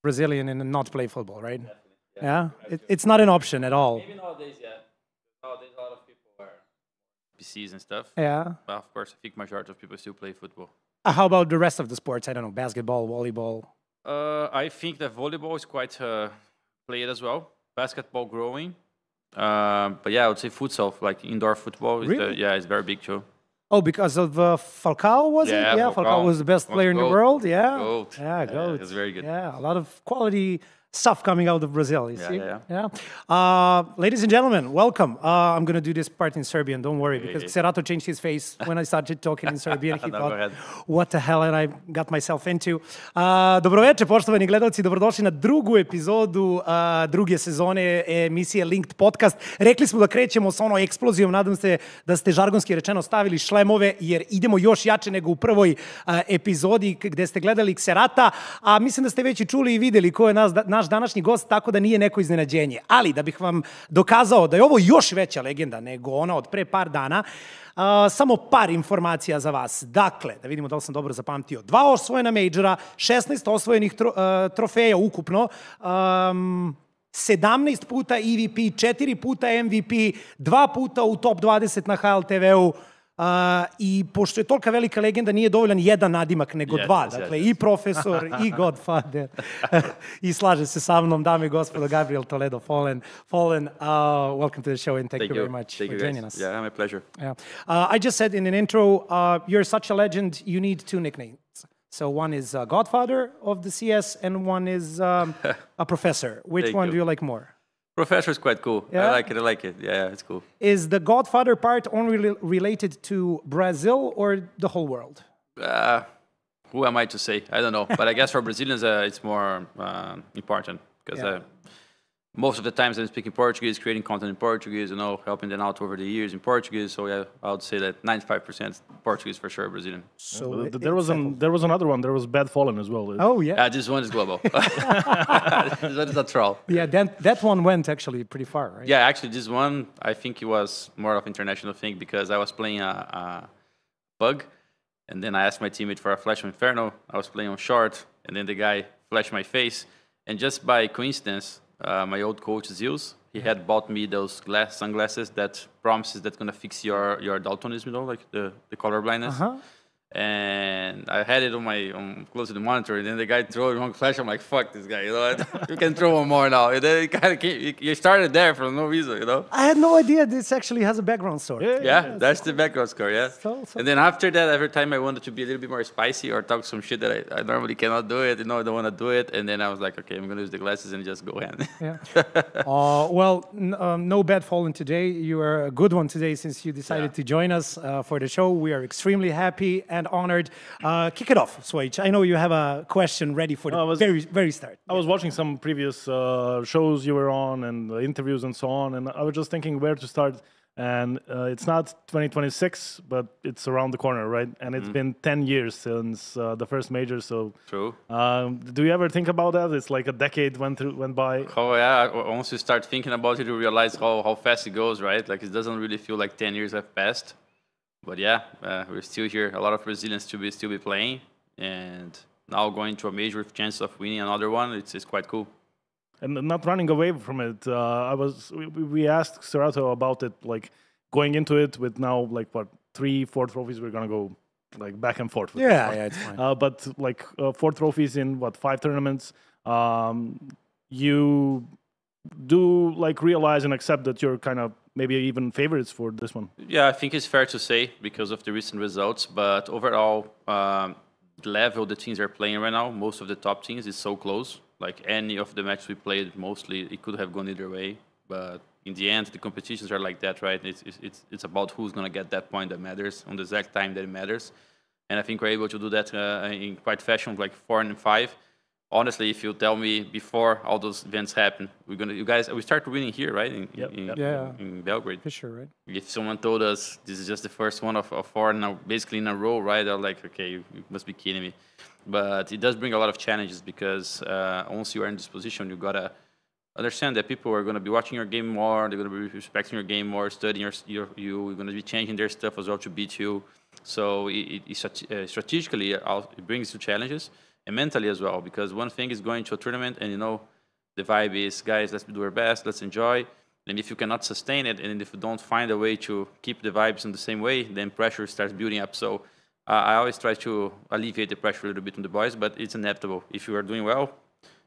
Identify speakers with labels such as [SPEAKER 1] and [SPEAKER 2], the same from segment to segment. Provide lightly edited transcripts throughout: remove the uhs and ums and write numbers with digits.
[SPEAKER 1] Brazilian and not play football, right?
[SPEAKER 2] Definitely,
[SPEAKER 1] Yeah, it's not an option at all.
[SPEAKER 2] Maybe nowadays, yeah. Nowadays, a lot of people are PCs and stuff.
[SPEAKER 1] Yeah.
[SPEAKER 2] But of course, I think majority of people still play football.
[SPEAKER 1] How about the rest of the sports? I don't know, basketball, volleyball.
[SPEAKER 2] I think that volleyball is quite played as well. Basketball growing. But yeah, I would say futsal, like indoor football.
[SPEAKER 1] Really?
[SPEAKER 2] It's very big too.
[SPEAKER 1] Oh, because of Falcao, was it?
[SPEAKER 2] Yeah,
[SPEAKER 1] Yeah, Falcao was the best player in the
[SPEAKER 2] GOAT.
[SPEAKER 1] world. Yeah,
[SPEAKER 2] GOAT.
[SPEAKER 1] yeah, GOAT.
[SPEAKER 2] It's very good.
[SPEAKER 1] Yeah, a lot of quality stuff coming out of Brazil. You see?
[SPEAKER 2] Yeah.
[SPEAKER 1] Ladies and gentlemen, welcome. I'm going to do this part in Serbian. Don't worry, because Serato changed his face when I started talking in Serbian. He thought, what the hell and I got myself into. Dobroveče, poštovani gledalci, dobrodošli na drugu epizodu druge sezone emisije Linked Podcast. Rekli smo da krećemo sa ono eksplozijom. Nadam se da ste žargonski rečeno stavili šlemove, jer idemo još jače nego u prvoj epizodi gde ste gledali Kserata. A mislim da ste već i čuli i videli ko je naš današnji gost, tako da nije neko iznenađenje. Ali da bih vam dokazao da je ovo još veća legenda nego ona od pre par dana, samo par informacija za vas. Dakle, da vidimo da li sam dobro zapamtio. 2 osvojena majora, 16 osvojenih trofeja ukupno, 17 puta EVP, 4 puta MVP, 2 puta u top 20 na HLTV-u. I pošto je tolika velika legenda, nije dovoljan jedan nadimak, nego dva. Dakle, i profesor, i Godfather. I slaže se sa mnom, dame i gospodo, Gabriel Toledo, Fallen. Welcome to the show and thank you very much for joining us.
[SPEAKER 2] Yeah, my pleasure.
[SPEAKER 1] Yeah. I just said in an intro, you're such a legend, you need 2 nicknames. So one is Godfather of the CS and one is a professor. Which one do you like more?
[SPEAKER 2] Professor is quite cool.
[SPEAKER 1] Yeah?
[SPEAKER 2] I like it. Yeah, it's cool.
[SPEAKER 1] Is the Godfather part only related to Brazil or the whole world?
[SPEAKER 2] Who am I to say? I don't know. But I guess for Brazilians, it's more important because most of the times I'm speaking Portuguese, creating content in Portuguese, helping them out over the years in Portuguese. So yeah, I would say that 95% Portuguese for sure, Brazilian.
[SPEAKER 3] So there was another one. There was Bad Fallen as well.
[SPEAKER 1] Oh yeah.
[SPEAKER 2] This one is global. This one is a troll.
[SPEAKER 1] Yeah, that one went actually pretty far, right?
[SPEAKER 2] Yeah, actually this one, I think it was more of an international thing because I was playing a bug and then I asked my teammate for a flash on Inferno. I was playing on short and then the guy flashed my face. And just by coincidence, my old coach Zeus, he had bought me those sunglasses that promises that's gonna fix your daltonism, like the color blindness. And I had it on close to the monitor, and then the guy threw it wrong flash. I'm like, fuck this guy, you can throw one more now. And then it kind of came, you started there for no reason,
[SPEAKER 1] I had no idea this actually has a background story.
[SPEAKER 2] Yeah, that's the background story, yeah. And then after that, every time I wanted to be a little bit more spicy or talk some shit that I normally cannot do it, I don't want to do it. And then I was like, okay, I'm going to use the glasses and just go in.
[SPEAKER 1] Yeah. Well, no Bad Fallen today. You are a good one today since you decided to join us for the show. We are extremely happy and honored. Kick it off, SVOJIČ. I know you have a question ready for the very start.
[SPEAKER 3] I was watching some previous shows you were on and interviews and so on, and I was just thinking where to start. And it's not 2026, but it's around the corner, right? And it's been 10 years since the first major. So
[SPEAKER 2] true.
[SPEAKER 3] Do you ever think about that? It's like a decade went by.
[SPEAKER 2] Oh yeah. Once you start thinking about it, you realize how fast it goes, right? Like it doesn't really feel like 10 years have passed. But yeah, we're still here. A lot of Brazilians still be playing, and now going to a major with chance of winning another one. It's quite cool.
[SPEAKER 3] And not running away from it. We asked Serato about it, like going into it with now like 3-4 trophies. We're gonna go like back and forth. With
[SPEAKER 1] yeah, it's fine.
[SPEAKER 3] But like 4 trophies in 5 tournaments. You do like realize and accept that you're kind of maybe even favorites for this one.
[SPEAKER 2] Yeah, I think it's fair to say because of the recent results. But overall, the level the teams are playing right now, most of the top teams, is so close. Like any of the matches we played, mostly it could have gone either way. But in the end, the competitions are like that, right? It's about who's going to get that point that matters on the exact time that it matters. And I think we're able to do that in quite fashion, like 4 and 5. Honestly, if you tell me before all those events happen, we start winning here, right? In Belgrade.
[SPEAKER 1] For sure, right?
[SPEAKER 2] If someone told us this is just the first one of 4 now, basically in a row, right? They're like, okay, you must be kidding me. But it does bring a lot of challenges because once you are in this position, you gotta understand that people are going to be watching your game more, they're going to be respecting your game more, studying you're going to be changing their stuff as well to beat you. So strategically, it brings you challenges. and mentally as well. Because one thing is going to a tournament and, you know, the vibe is, guys, let's do our best, let's enjoy. And if you cannot sustain it, and if you don't find a way to keep the vibes in the same way, then pressure starts building up. So I always try to alleviate the pressure a little bit on the boys, but it's inevitable. If you are doing well,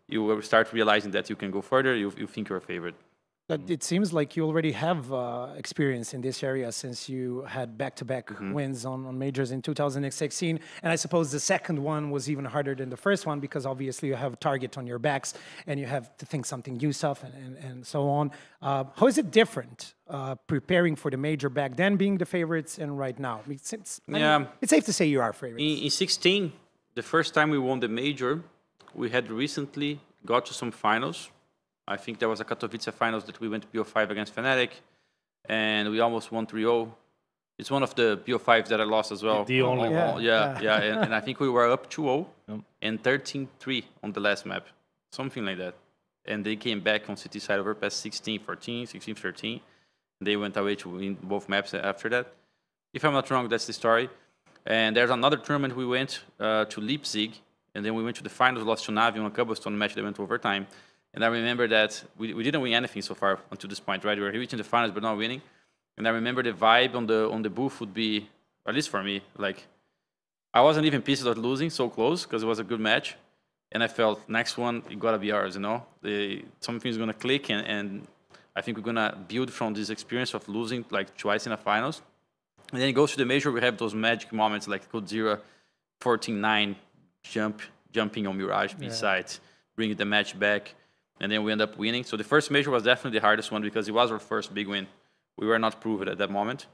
[SPEAKER 2] you will start realizing that you can go further, you think you're a favorite.
[SPEAKER 1] But it seems like you already have experience in this area since you had back-to-back wins on majors in 2016. And I suppose the second one was even harder than the first one because obviously you have a target on your backs and you have to think something new stuff and so on. How is it different preparing for the major back then, being the favorites, and right now? I mean, it's safe to say you are favorites.
[SPEAKER 2] In 16, the first time we won the major, we had recently got to some finals. I think there was a Katowice finals that we went to PO5 against Fnatic, and we almost won 3-0. It's one of the PO5s that I lost as well.
[SPEAKER 3] The only
[SPEAKER 2] one. Yeah. And I think we were up 2-0 and 13-3 on the last map, something like that. And they came back on City side over past 16-14, 16-13. They went away to win both maps after that. If I'm not wrong, that's the story. And there's another tournament we went to Leipzig, and then we went to the finals, lost to Navi on a cobblestone match that went overtime. And I remember that we didn't win anything so far until this point, right? We were reaching the finals, but not winning. And I remember the vibe on the booth would be, at least for me, like, I wasn't even pissed about losing so close because it was a good match. And I felt, next one, it got to be ours, you know? Something's going to click, and I think we're going to build from this experience of losing, like, twice in the finals. And then it goes to the major, we have those magic moments, like Code Zero, 14-9, jumping on Mirage B-sides, bringing the match back. And then we end up winning. So the first major was definitely the hardest one because it was our first big win. We were not proved at that moment.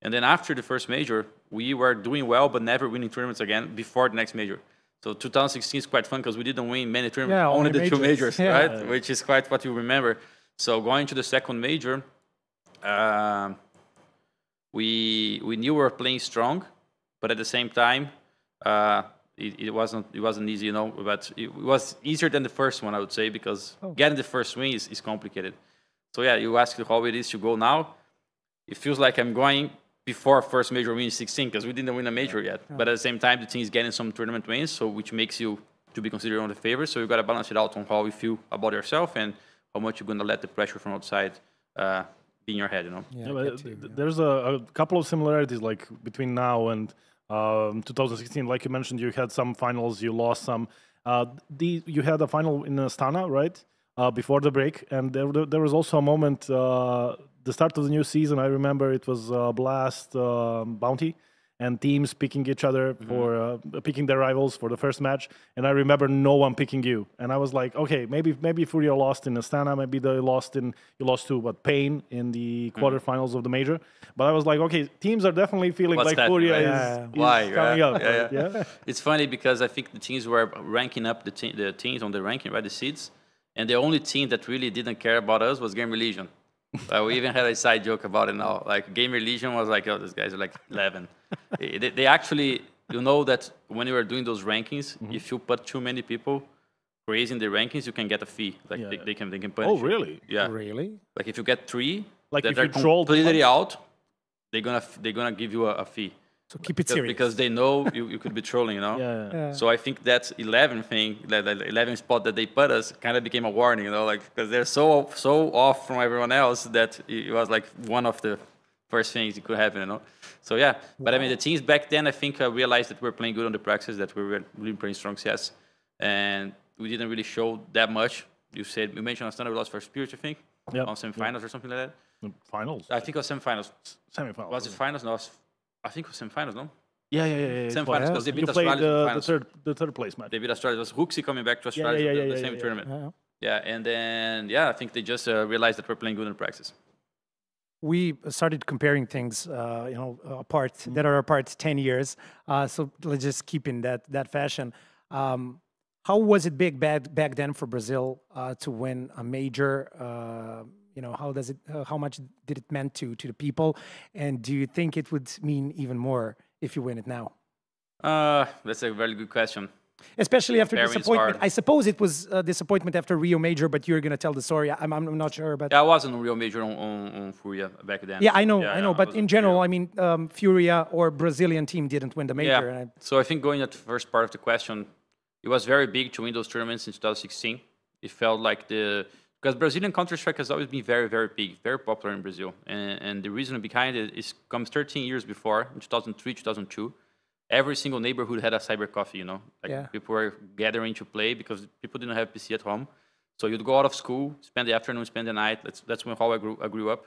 [SPEAKER 2] And then after the first major, we were doing well, but never winning tournaments again before the next major. So 2016 is quite fun because we didn't win many tournaments, only the two majors, right? Which is quite what you remember. So going to the second major, we knew we were playing strong, but at the same time, it wasn't easy, you know, but it was easier than the first one, I would say, because getting the first win is complicated. So yeah, you asked how it is to go now. It feels like I'm going before first major win in 16 because we didn't win a major yet. But at the same time, the team is getting some tournament wins, so which makes you to be considered one of the favorites. So you got to balance it out on how you feel about yourself and how much you're going to let the pressure from outside be in your head, you know.
[SPEAKER 3] There's a couple of similarities like between now and 2016, like you mentioned, you had some finals, you lost some. You had a final in Astana, right? Before the break, and there was also a moment, the start of the new season. I remember it was Blast, Bounty, and teams picking each other for picking their rivals for the first match. And I remember no one picking you, and I was like, okay, maybe Furia lost in Astana, maybe you lost to Pain in the quarterfinals of the major. But I was like, okay, teams are definitely feeling like Furia is coming up.
[SPEAKER 2] Yeah. It's funny because I think the teams were ranking up the teams on the ranking, right, the seeds, and the only team that really didn't care about us was Gamer Legion. We even had a side joke about it now. Like Gamer Legion was like, oh, these guys are like 11. They actually, you know that when you are doing those rankings, if you put too many people raising the rankings, you can get a fee. Like they can punish.
[SPEAKER 3] Oh, really?
[SPEAKER 2] Yeah.
[SPEAKER 1] Really?
[SPEAKER 2] Like if you get 3
[SPEAKER 3] like
[SPEAKER 2] that
[SPEAKER 3] if
[SPEAKER 2] are
[SPEAKER 3] you troll
[SPEAKER 2] completely out, they're gonna give you a fee.
[SPEAKER 1] So keep it serious.
[SPEAKER 2] Because they know you could be trolling, you know? So I think that 11 thing, that 11 spot that they put us kind of became a warning, you know, like, because they're so off from everyone else that it was like one of the first things that could happen, you know? So yeah, but I mean, the teams back then, I think realized that we were playing good on the practice, that we were really playing strong CS, and we didn't really show that much. You mentioned Astana, we lost for Spirit, I think, on semifinals or something like that.
[SPEAKER 3] Finals?
[SPEAKER 2] I think it was semifinals.
[SPEAKER 3] Semifinals.
[SPEAKER 2] Was it finals? No, I think it was semifinals, no?
[SPEAKER 3] Yeah.
[SPEAKER 2] Semifinals, because they beat Australia.
[SPEAKER 3] The third place match.
[SPEAKER 2] They beat Australia. It was Hooksy coming back to Australia the same tournament. Yeah, and then, I think they just realized that we're playing good in practice.
[SPEAKER 1] We started comparing things, apart, that are apart 10 years. So let's just keep in that fashion. How was it big back then for Brazil to win a major? How much did it mean to the people? And do you think it would mean even more if you win it now?
[SPEAKER 2] That's a very good question.
[SPEAKER 1] Especially after disappointment. I suppose it was a disappointment after Rio Major, but you're going to tell the story. I'm not sure. But
[SPEAKER 2] I wasn't on Rio Major on Furia back then.
[SPEAKER 1] Yeah, I know. But in general, I mean, Furia or Brazilian team didn't win the major.
[SPEAKER 2] Yeah. So I think going at the first part of the question, it was very big to win those tournaments in 2016. It felt like because Brazilian Counter-Strike has always been very, very big, very popular in Brazil. And the reason behind it is comes 13 years before, in 2003, 2002. Every single neighborhood had a cyber coffee, Like people were gathering to play because people didn't have PC at home. So you'd go out of school, spend the afternoon, spend the night. That's how I grew up.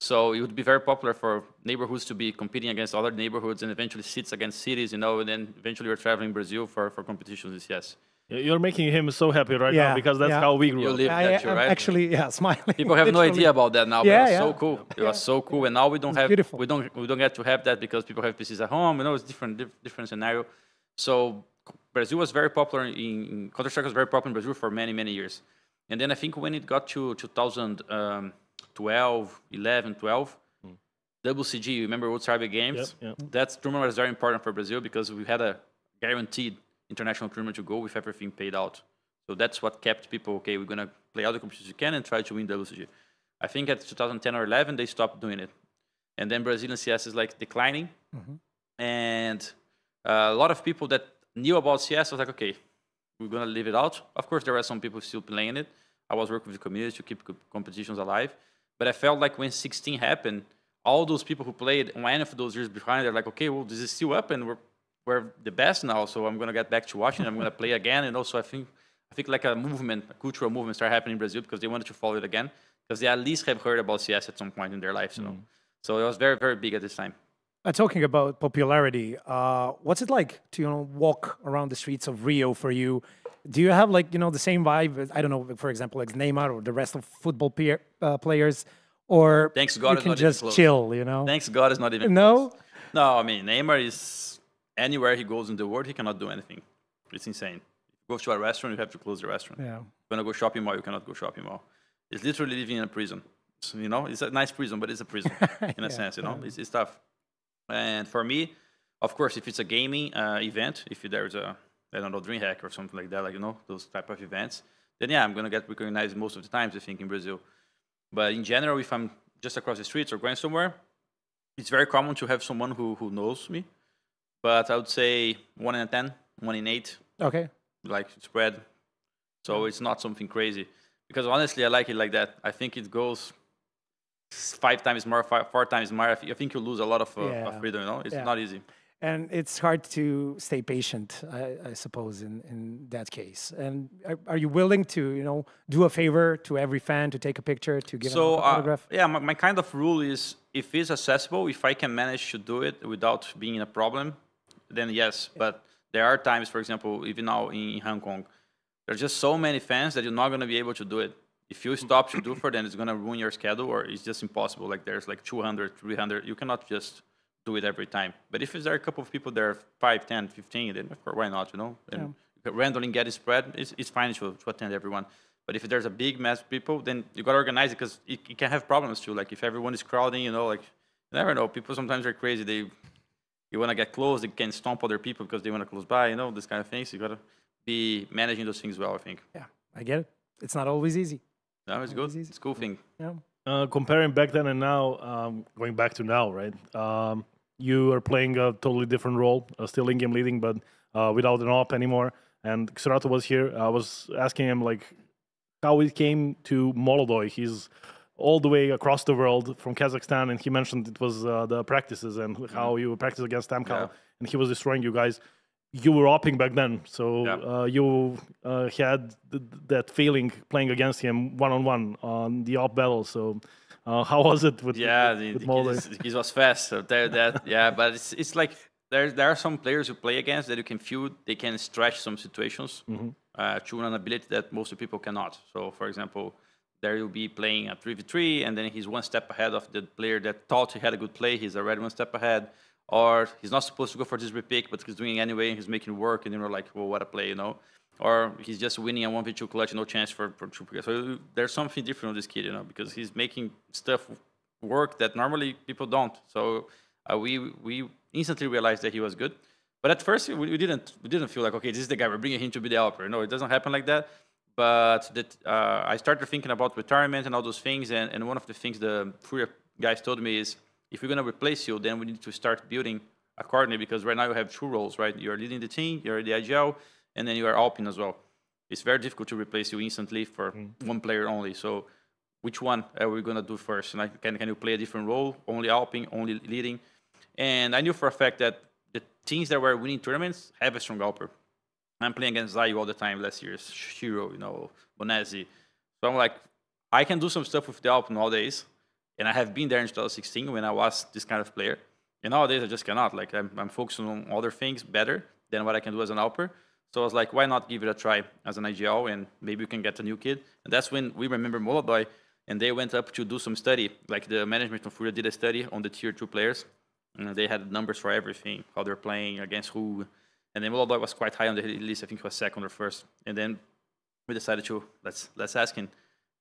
[SPEAKER 2] So it would be very popular for neighborhoods to be competing against other neighborhoods and eventually cities against cities, and then eventually we're traveling Brazil for competitions in CS.
[SPEAKER 3] You're making him so happy right now because that's how we grew up.
[SPEAKER 2] Right?
[SPEAKER 1] Actually, smiling.
[SPEAKER 2] People have no idea about that now. But it was so cool. It was so cool, and now we don't
[SPEAKER 1] beautiful.
[SPEAKER 2] we don't get to have that because people have PCs at home. It's different scenario. So Brazil was very popular in Counter-Strike was very popular in Brazil for many years, and then I think when it got to 2012, 11, 12. WCG, you remember World Cyber Games? That tournament was very important for Brazil because we had a guaranteed international tournament to go with everything paid out. So that's what kept people, okay, we're going to play all the competitions we can and try to win WCG. I think at 2010 or 11, they stopped doing it. And then Brazilian CS is like declining. And a lot of people that knew about CS was like, okay, we're going to leave it out. Of course, there were some people still playing it. I was working with the community to keep competitions alive. But I felt like when 16 happened, all those people who played one of those years behind, they're like, okay, well, this is still up and we're the best now, so I'm going to get back to watching. I'm going to play again. And also, I think like a cultural movement started happening in Brazil because they wanted to follow it again because they at least have heard about CS at some point in their lives. So it was very, very big at this time.
[SPEAKER 1] Talking about popularity, what's it like to walk around the streets of Rio for you? Do you have the same vibe as, I don't know, for example, like Neymar or the rest of football players? Or
[SPEAKER 2] thanks God
[SPEAKER 1] you can just chill,
[SPEAKER 2] Thanks God it's not even
[SPEAKER 1] close.
[SPEAKER 2] No, I mean, Neymar is anywhere he goes in the world, he cannot do anything. It's insane. If you go to a restaurant, you have to close the restaurant.
[SPEAKER 1] Yeah.
[SPEAKER 2] If you want to go shopping mall, you cannot go shopping mall. It's literally living in a prison. So, it's a nice prison, but it's a prison in a sense, It's tough. And for me, of course, if it's a gaming event, if there's a, I don't know, DreamHack or something like that, those type of events, then I'm going to get recognized most of the times, I think, in Brazil. But in general, if I'm just across the streets or going somewhere, it's very common to have someone who knows me. But I would say 1 in 10, 1 in 8.
[SPEAKER 1] Okay.
[SPEAKER 2] Spread. So it's not something crazy. Because honestly, I like it like that. I think it goes 5 times more, 4 times more. I think you lose a lot of freedom, It's not easy.
[SPEAKER 1] And it's hard to stay patient, I suppose, in that case. And are you willing to, do a favor to every fan, to take a picture, to give an autograph?
[SPEAKER 2] My kind of rule is if it's accessible, if I can manage to do it without being a problem, then yes. But there are times, for example, even now in Hong Kong, there's just so many fans that you're not going to be able to do it. If you stop to do for them, it's going to ruin your schedule or it's just impossible. There's 200, 300. You cannot just do it every time. But if there are a couple of people there, 5, 10, 15, then of course, why not, And randomly get it spread, it's fine to attend everyone. But if there's a big mass of people, then you got to organize it because it can have problems too. If everyone is crowding, you never know. People sometimes are crazy. You want to get close, they can stomp other people because they want to close by, this kind of things. You got to be managing those things well, I think.
[SPEAKER 1] Yeah, I get it. It's not always easy.
[SPEAKER 2] No, it's good. It's a cool thing.
[SPEAKER 1] Yeah.
[SPEAKER 3] Comparing back then and now, going back to now, right? You are playing a totally different role, still in-game leading, but without an op anymore. And Serato was here. I was asking him how he came to Molodoi. He's all the way across the world from Kazakhstan, and he mentioned it was the practices and how you practice against Tamkal, and he was destroying you guys. You were opping back then, so you had that feeling playing against him one-on-one on the op battle. So how was it with Molodoi?
[SPEAKER 2] He was fast. So but it's like there are some players who play against that you can feel they can stretch some situations to an ability that most people cannot. So, for example, there you'll be playing a 3v3, and then he's one step ahead of the player that thought he had a good play. He's already one step ahead. Or he's not supposed to go for this repick, but he's doing it anyway, and he's making it work, and you're like, well, what a play, Or he's just winning a 1v2 clutch, no chance for 2. So there's something different with this kid, because he's making stuff work that normally people don't. So we instantly realized that he was good. But at first, we didn't feel like, okay, this is the guy, we're bringing him to be the helper. No, it doesn't happen like that. But I started thinking about retirement and all those things, and one of the things the Furia guys told me is, if we're going to replace you, then we need to start building accordingly, because right now you have 2 roles, right? You're leading the team, you're the agile, and then you are Alpine as well. It's very difficult to replace you instantly for one player only. So which one are we going to do first? And can you play a different role? Only Alpine, only leading? And I knew for a fact that the teams that were winning tournaments have a strong Alper. I'm playing against Zayu all the time last year, Shiro, Bonazzi. So I'm like, I can do some stuff with the Alp nowadays. And I have been there in 2016 when I was this kind of player. And nowadays I just cannot. Like I'm focusing on other things better than what I can do as an Alper. So I was like, why not give it a try as an IGL and maybe we can get a new kid. And that's when we remember Molodoi and they went up to do some study. Like the management of Furia did a study on the tier 2 players. And they had numbers for everything, how they're playing, against who. And then Molodoi was quite high on the list. I think he was second or first. And then we decided to, let's ask him.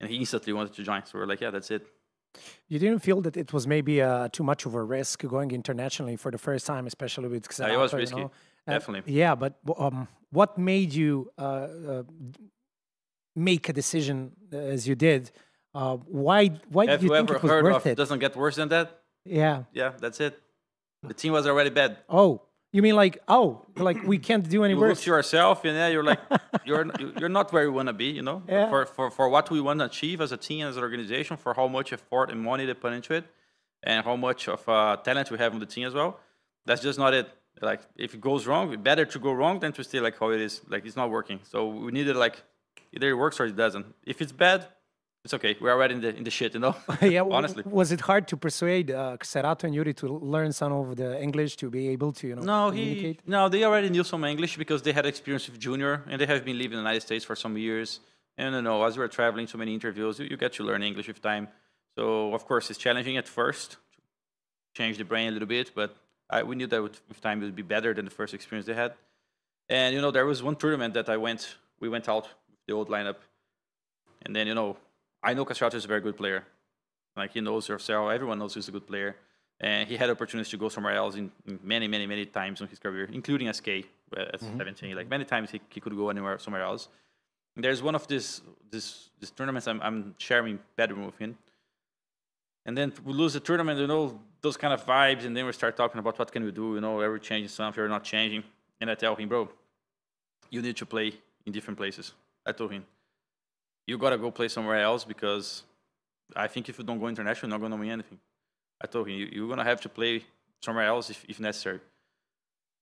[SPEAKER 2] And he instantly wanted to join. So we're like, yeah, that's it.
[SPEAKER 1] You didn't feel that it was maybe too much of a risk going internationally for the first time, especially with Xerato,
[SPEAKER 2] it was risky, definitely.
[SPEAKER 1] Yeah, but what made you make a decision as you did? Why did you think it was worth it?
[SPEAKER 2] Doesn't get worse than that?
[SPEAKER 1] Yeah.
[SPEAKER 2] Yeah, that's it. The team was already bad.
[SPEAKER 1] Oh, you mean like we can't do any worse?
[SPEAKER 2] You look to yourself, and you're like, you're not where you want to be,
[SPEAKER 1] Yeah.
[SPEAKER 2] For what we want to achieve as a team, as an organization, for how much effort and money they put into it, and how much of talent we have on the team as well. That's just not it. Like, if it goes wrong, better to go wrong than to stay like how it is. Like, it's not working. So we needed like either it works or it doesn't. If it's bad, it's okay. We're already in the shit,
[SPEAKER 1] Yeah.
[SPEAKER 2] Honestly.
[SPEAKER 1] Was it hard to persuade Xerato and Yuri to learn some of the English to be able to, communicate?
[SPEAKER 2] No, they already knew some English because they had experience with Junior and they have been living in the United States for some years. And as we were traveling to many interviews, you get to learn English with time. So of course it's challenging at first to change the brain a little bit, but we knew that with time it would be better than the first experience they had. And there was one tournament that we went out with the old lineup, and then I know Castrato is a very good player. Like, he knows yourself. Everyone knows he's a good player. And he had opportunities to go somewhere else in many, many, many times in his career, including SK at 17. Like, many times he could go somewhere else. And there's one of these tournaments I'm sharing bedroom with him. And then we lose the tournament, those kind of vibes. And then we start talking about what can we do, are we changing something or not changing? And I tell him, bro, you need to play in different places. I told him, you got to go play somewhere else because I think if you don't go international, you're not going to win anything. I told him, you're going to have to play somewhere else if necessary.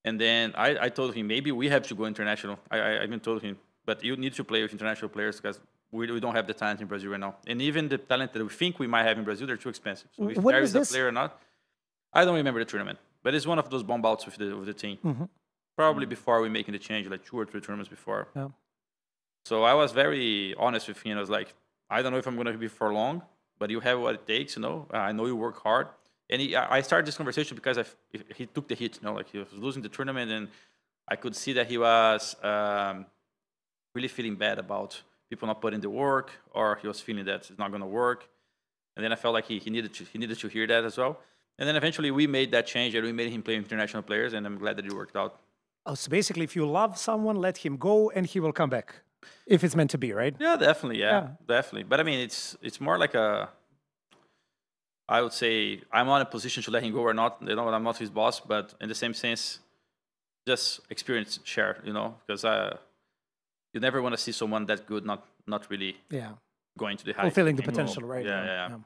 [SPEAKER 2] And then I told him, maybe we have to go international. I even told him, but you need to play with international players because we don't have the talent in Brazil right now. And even the talent that we think we might have in Brazil, they're too expensive. So if there is a player or not, I don't remember the tournament. But it's one of those bomb outs with the team. Probably before we making the change, like 2 or 3 tournaments before.
[SPEAKER 1] Yeah.
[SPEAKER 2] So I was very honest with him. I was like, I don't know if I'm going to be for long, but you have what it takes, I know you work hard. And I started this conversation because he took the hit, like he was losing the tournament, and I could see that he was really feeling bad about people not putting the work, or he was feeling that it's not going to work. And then I felt like he needed to hear that as well. And then eventually we made that change, and we made him play international players, and I'm glad that it worked out.
[SPEAKER 1] Oh, so basically, if you love someone, let him go, and he will come back. If it's meant to be, right?
[SPEAKER 2] Yeah, definitely. Yeah, definitely. But I mean, it's more like I would say I'm not in a position to let him go or not. I'm not his boss, but in the same sense, just experience share. Because you never want to see someone that good not really going to the high,
[SPEAKER 1] fulfilling the potential, right?
[SPEAKER 2] Yeah.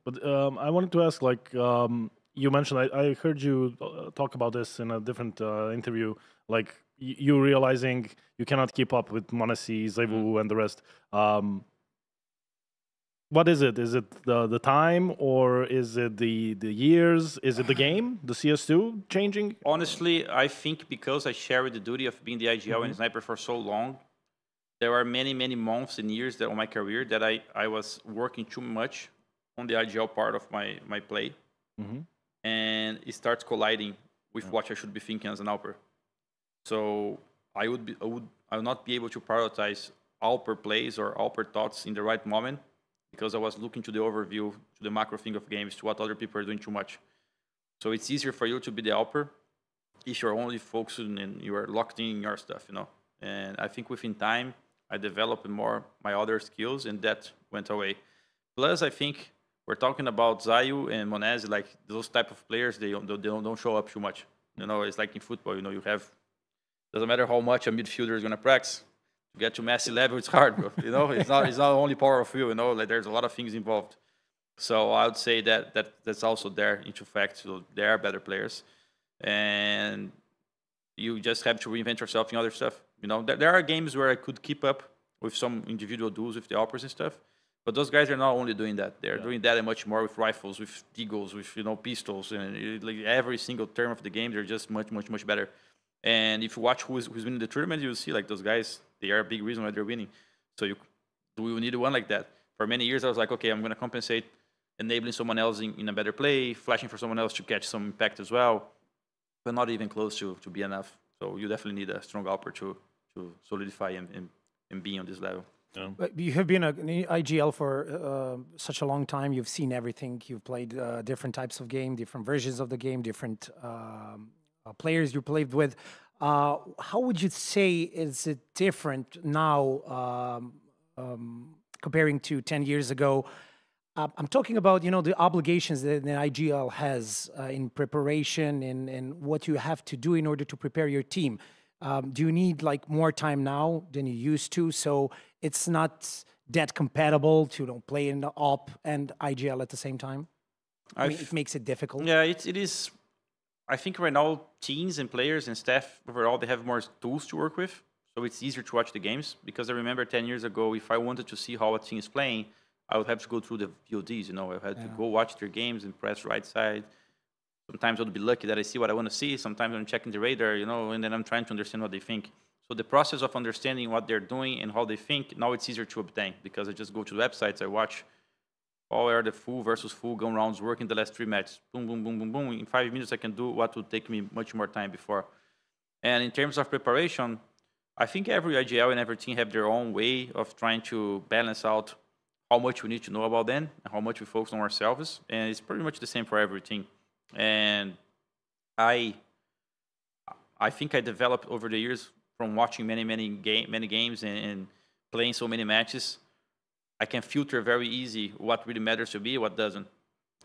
[SPEAKER 3] But I wanted to ask, like you mentioned, I heard you talk about this in a different interview, like you realizing you cannot keep up with Monesi, Zevu, and the rest. What is it? Is it the time, or is it the years? Is it the game, the CS2 changing?
[SPEAKER 2] Honestly, I think because I shared the duty of being the IGL and sniper for so long, there are many, many months and years that on my career that I was working too much on the IGL part of my play, and it starts colliding with what I should be thinking as an Alper. So I would not be able to prioritize Alper plays or Alper thoughts in the right moment because I was looking to the overview, to the macro thing of games, to what other people are doing too much. So it's easier for you to be the Alper if you're only focusing and you are locked in your stuff, And I think within time, I developed more my other skills, and that went away. Plus, I think we're talking about Zayu and Monesi, like those type of players, they don't show up too much. It's like in football, you have Doesn't matter how much a midfielder is going to practice. To get to Messi level, it's hard, bro. You know, it's not only power of will. You know, like there's a lot of things involved. So I would say that's also there into fact. So there are better players, and you just have to reinvent yourself in other stuff. You know, there are games where I could keep up with some individual duels with the operas and stuff, but those guys are not only doing that. They're doing that and much more with rifles, with deagles, with pistols, and like every single term of the game, they're just much better. And if you watch who's winning the tournament, you'll see like those guys, they are a big reason why they're winning. So you need one like that. For many years, I was like, okay, I'm going to compensate, enabling someone else in a better play, flashing for someone else to catch some impact as well, but not even close to be enough. So you definitely need a strong upper to solidify and be on this level.
[SPEAKER 1] Yeah. But you have been an IGL for such a long time. You've seen everything. You've played different types of game, different versions of the game, different players you played with. How would you say is it different now comparing to 10 years ago? I'm talking about, the obligations that the IGL has in preparation and what you have to do in order to prepare your team. Do you need like more time now than you used to? So it's not that compatible to play in the OP and IGL at the same time? I mean, it makes it difficult.
[SPEAKER 2] Yeah, it is. I think right now teams and players and staff overall, they have more tools to work with. So it's easier to watch the games, because I remember 10 years ago, if I wanted to see how a team is playing, I would have to go through the VODs, I had to go watch their games and press right side. Sometimes I would be lucky that I see what I want to see. Sometimes I'm checking the radar, and then I'm trying to understand what they think. So the process of understanding what they're doing and how they think, now it's easier to obtain, because I just go to the websites, I watch how are the full versus full gun rounds working the last 3 matches. Boom, boom, boom, boom, boom. In 5 minutes, I can do what would take me much more time before. And in terms of preparation, I think every IGL and every team have their own way of trying to balance out how much we need to know about them and how much we focus on ourselves. And it's pretty much the same for every team. And I think I developed over the years from watching many games and playing so many matches. I can filter very easy what really matters to me, what doesn't.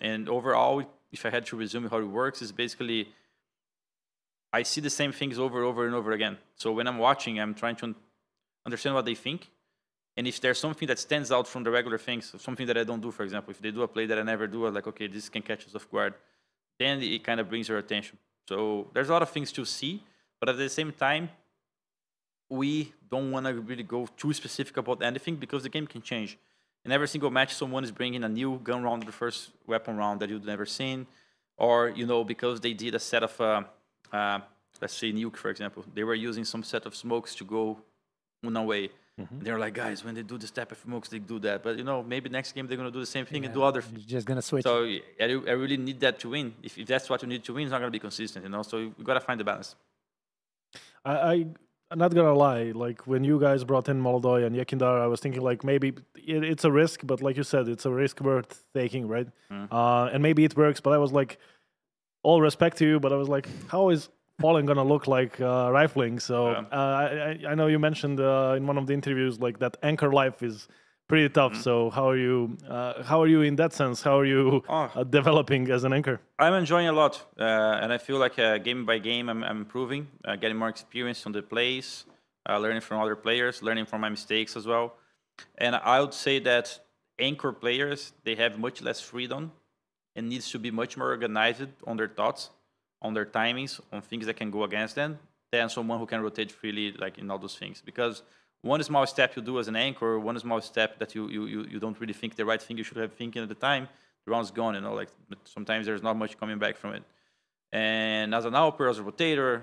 [SPEAKER 2] And overall, if I had to resume how it works, is basically I see the same things over and over again. So when I'm watching, I'm trying to understand what they think. And if there's something that stands out from the regular things, something that I don't do, for example, if they do a play that I never do, I'm like, okay, this can catch us off guard, then it kind of brings your attention. So there's a lot of things to see, but at the same time, we don't want to really go too specific about anything, because the game can change. In every single match, someone is bringing a new gun round, the first weapon round that you've never seen, or, because they did a set of, let's say nuke, for example, they were using some set of smokes to go one way. Mm-hmm. They're like, guys, when they do this type of smokes, they do that. But, maybe next game they're going to do the same thing and do other things.
[SPEAKER 1] Just going to switch.
[SPEAKER 2] So I really need that to win. If that's what you need to win, it's not going to be consistent, So you got to find the balance.
[SPEAKER 3] I'm not going to lie. Like, when you guys brought in Moldoy and Yekindar, I was thinking, like, maybe it's a risk. But like you said, it's a risk worth taking, right? Mm. And maybe it works. But I was like, all respect to you. But I was like, how is Fallen gonna look like rifling? So I know you mentioned in one of the interviews like that anchor life is pretty tough. Mm. So how are you in that sense? How are you developing as an anchor?
[SPEAKER 2] I'm enjoying a lot, and I feel like game by game I'm improving, getting more experience on the plays, learning from other players, learning from my mistakes as well. And I would say that anchor players, they have much less freedom and needs to be much more organized on their thoughts, on their timings, on things that can go against them, than someone who can rotate freely, like in all those things. Because one small step you do as an anchor, one small step that you don't really think the right thing you should have thinking at the time, the round's gone, like sometimes there's not much coming back from it. And as an outper, as a rotator,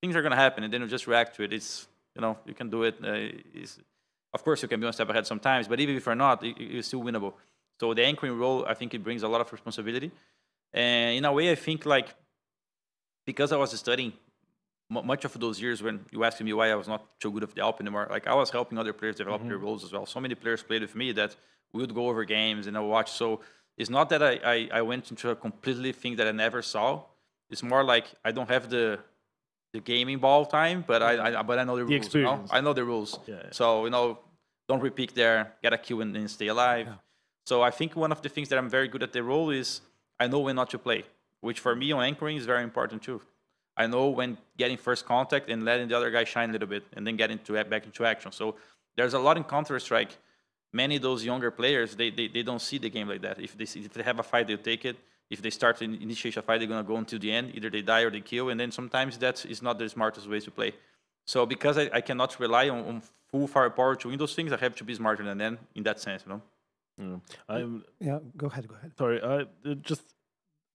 [SPEAKER 2] things are going to happen, and then you just react to it. It's, you can do it. Of course, you can be one step ahead sometimes, but even if you're not, it's still winnable. So the anchoring role, I think it brings a lot of responsibility. And in a way, I think, like, because I was studying much of those years when you asked me why I was not so good at the Alp anymore, like, I was helping other players develop their roles as well. So many players played with me that we would go over games and I watch. So it's not that I went into a completely thing that I never saw. It's more like I don't have the gaming ball time, but I know the rules.
[SPEAKER 3] Experience.
[SPEAKER 2] I know the rules. Yeah. So, don't repeat there, get a kill and stay alive. Yeah. So I think one of the things that I'm very good at the role is I know when not to play, which for me on anchoring is very important too. I know when getting first contact and letting the other guy shine a little bit, and then getting back into action. So there's a lot in Counter-Strike. Many of those younger players, they don't see the game like that. If they have a fight, they'll take it. If they start to initiate a fight, they're going to go until the end. Either they die or they kill, and then sometimes that is not the smartest way to play. So because I cannot rely on full firepower to win those things, I have to be smarter than them in that sense, you know?
[SPEAKER 1] Yeah, go ahead.
[SPEAKER 3] Sorry, just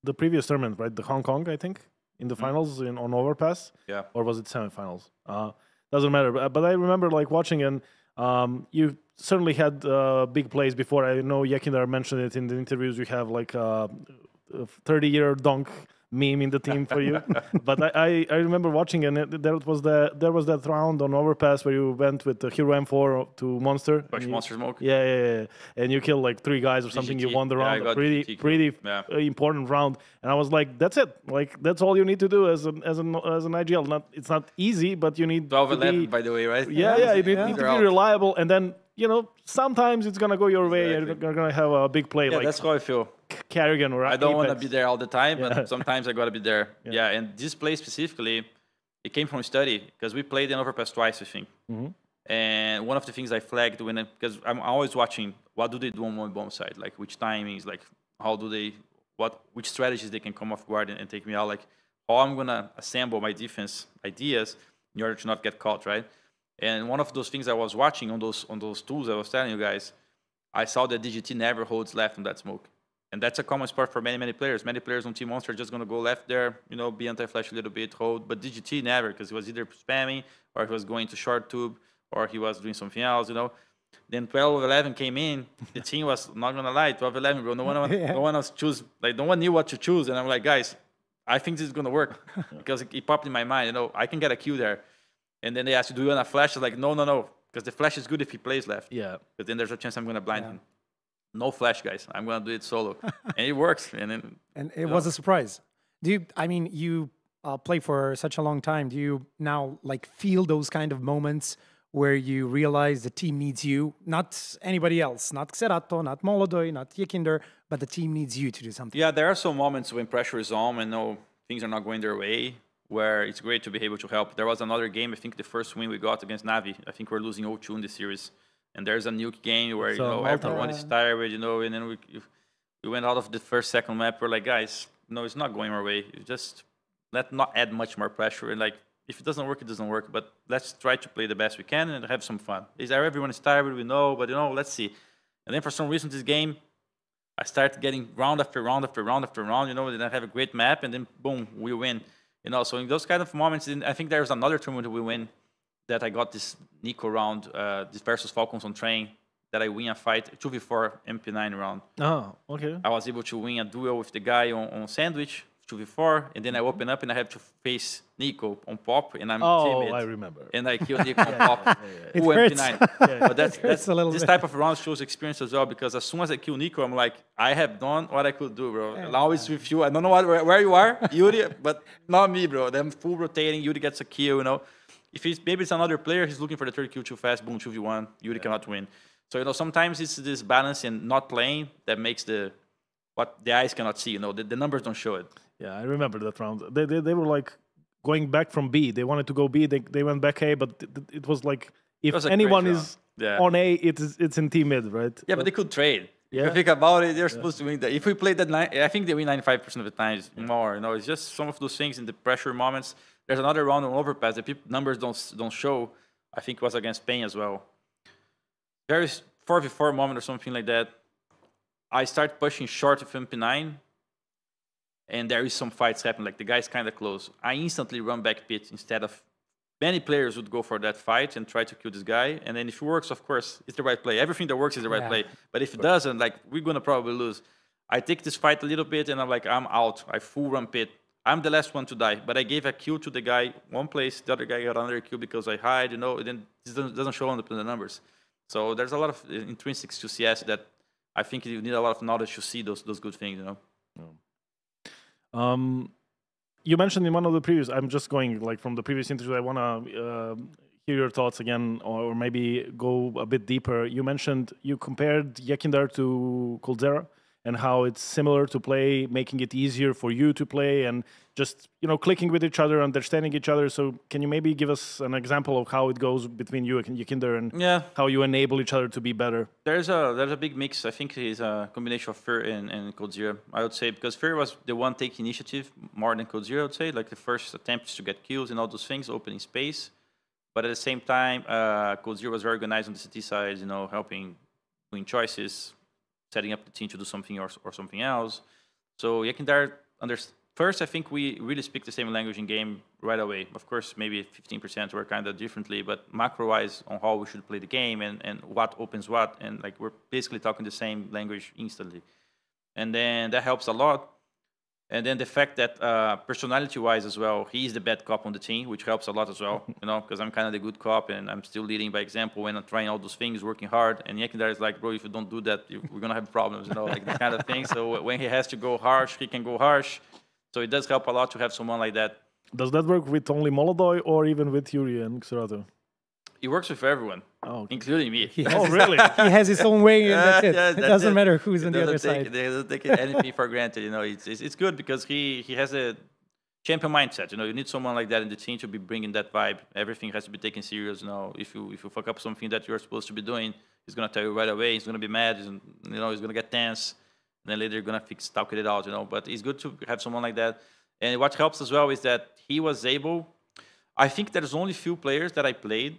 [SPEAKER 3] the previous tournament, right? The Hong Kong, I think, in the finals on Overpass.
[SPEAKER 2] Yeah.
[SPEAKER 3] Or was it semifinals? Doesn't matter. But I remember like watching, and you certainly had big plays before. I know Yekindar mentioned it in the interviews. You have like a 30-year donk meme in the team for you. But I remember watching, and there was that round on Overpass where you went with the Hero M4 to Monster.
[SPEAKER 2] Monster Smoke.
[SPEAKER 3] Yeah. And you killed like 3 guys or something. You won the round. A pretty important round. And I was like, that's it. Like that's all you need to do as an IGL. It's not easy, but you need
[SPEAKER 2] 12-11, by the way, right?
[SPEAKER 3] Yeah. You need to be reliable, and then sometimes it's gonna go your way, and you're gonna have a big play.
[SPEAKER 2] Yeah,
[SPEAKER 3] like
[SPEAKER 2] that's how I feel.
[SPEAKER 3] Carrigan or
[SPEAKER 2] I don't want to be there all the time, but sometimes I gotta be there. Yeah, and this play specifically, it came from study because we played in Overpass twice, I think. And one of the things I flagged because I'm always watching what do they do on one bomb side, like which timings, like how do they, which strategies they can come off guard and take me out, like how I'm gonna assemble my defense ideas in order to not get caught, right? And one of those things I was watching on those tools I was telling you guys, I saw that DGT never holds left on that smoke. And that's a common spot for many players. Many players on Team Monster are just going to go left there, be anti-flash a little bit, hold. But DGT never, because he was either spamming, or he was going to short tube, or he was doing something else, Then 12-11 came in. The team was, not going to lie, 12-11, bro. No one else choose. Like, no one knew what to choose. And I'm like, guys, I think this is going to work. Because it popped in my mind, I can get a kill there. And then they asked, do you want a flash? I was like, no. Because the flash is good if he plays left.
[SPEAKER 3] Yeah.
[SPEAKER 2] But then there's a chance I'm going to blind him. No flash, guys. I'm gonna do it solo, and it works. And
[SPEAKER 1] it was a surprise. You play for such a long time. Do you now like feel those kind of moments where you realize the team needs you, not anybody else, not Xerato, not Molodoi, not Yekindar, but the team needs you to do something?
[SPEAKER 2] Yeah, there are some moments when pressure is on and things are not going their way, where it's great to be able to help. There was another game. I think the first win we got against Navi. I think we're losing 0-2 in the series. And there's a nuke game where everyone is tired, and then we went out of the second map. We're like, guys, no, it's not going our way. You just let's not add much more pressure. And like, if it doesn't work, it doesn't work. But let's try to play the best we can and have some fun. Everyone is tired, we know, but let's see. And then for some reason, this game, I started getting round after round after round after round. Then I have a great map, and then boom, we win. So in those kind of moments, I think there's another tournament that we win. That I got this Nico round, this versus Falcons on train, that I win a fight, 2v4 MP9 round.
[SPEAKER 3] Oh, okay.
[SPEAKER 2] I was able to win a duel with the guy on Sandwich, 2v4, and then I open up and I have to face Nico on Pop, and I'm timid.
[SPEAKER 3] I remember.
[SPEAKER 2] And I kill Nico on Pop,
[SPEAKER 1] It hurts.
[SPEAKER 2] MP9. But that's
[SPEAKER 1] a little
[SPEAKER 2] this
[SPEAKER 1] bit.
[SPEAKER 2] type of round shows experience as well, because as soon as I kill Nico, I'm like, I have done what I could do, bro. And now it's with you. I don't know where you are, Yuri, but not me, bro. I'm full rotating. Yuri gets a kill, If maybe it's another player, he's looking for the third kill too fast, boom, 2v1, Yuri cannot win. So, sometimes it's this balance and not playing that makes what the eyes cannot see, the numbers don't show it.
[SPEAKER 3] Yeah, I remember that round. They were like going back from B. They wanted to go B, they went back A, but it was like, if anyone is on A, it's in T mid, right?
[SPEAKER 2] Yeah, but they could trade. Yeah. If you think about it, they're supposed to win that. If we played that, I think they win 95% of the times more. It's just some of those things in the pressure moments. There's another round on Overpass. The numbers don't show. I think it was against Spain as well. There is 4v4 moment or something like that. I start pushing short with MP9, and there is some fights happening. Like the guy's kind of close. I instantly run back pit instead of many players would go for that fight and try to kill this guy. And then if it works, of course, it's the right play. Everything that works is the right play. But if it doesn't, we're gonna probably lose. I take this fight a little bit, and I'm like, I'm out. I full run pit. I'm the last one to die, but I gave a kill to the guy one place. The other guy got another kill because I hide, and then this doesn't show up in the numbers. So there's a lot of intrinsics to CS that I think you need a lot of knowledge to see those good things,
[SPEAKER 3] You mentioned in one of the previous, I'm just going from the previous interview, I want to hear your thoughts again, or maybe go a bit deeper. You mentioned you compared Yekindar to Coldzera, and how it's similar to play, making it easier for you to play, and just clicking with each other, understanding each other. So can you maybe give us an example of how it goes between you and Yikinder, and how you enable each other to be better?
[SPEAKER 2] There's a big mix. I think it's a combination of Fer and CodeZero, I would say, because Fer was the one taking initiative more than CodeZero, I would say, like the first attempts to get kills and all those things, opening space. But at the same time, CodeZero was very organized on the CT side, helping doing choices, setting up the team to do something or something else. So Yikinder first, I think we really speak the same language in game right away. Of course, maybe 15% were kind of differently, but macro-wise on how we should play the game and what opens what, and like we're basically talking the same language instantly. And then that helps a lot. And then the fact that personality-wise as well, he's the bad cop on the team, which helps a lot as well, because I'm kind of the good cop and I'm still leading by example when I'm trying all those things, working hard. And Yikinder is like, bro, if you don't do that, we're going to have problems, like that kind of thing. So when he has to go harsh, he can go harsh. So it does help a lot to have someone like that.
[SPEAKER 3] Does that work with only Molodoj or even with Yuri and Xerato?
[SPEAKER 2] It works with everyone, including me.
[SPEAKER 3] Really?
[SPEAKER 1] He has his own way, and that's it. It doesn't matter who's on the other side.
[SPEAKER 2] He doesn't take anything for granted. It's good because he has a champion mindset. You need someone like that in the team to be bringing that vibe. Everything has to be taken serious. If you fuck up something that you're supposed to be doing, he's gonna tell you right away. He's gonna be mad. He's gonna get tense. And then later you're going to talk it out, But it's good to have someone like that. And what helps as well is that he was able... I think there's only few players that I played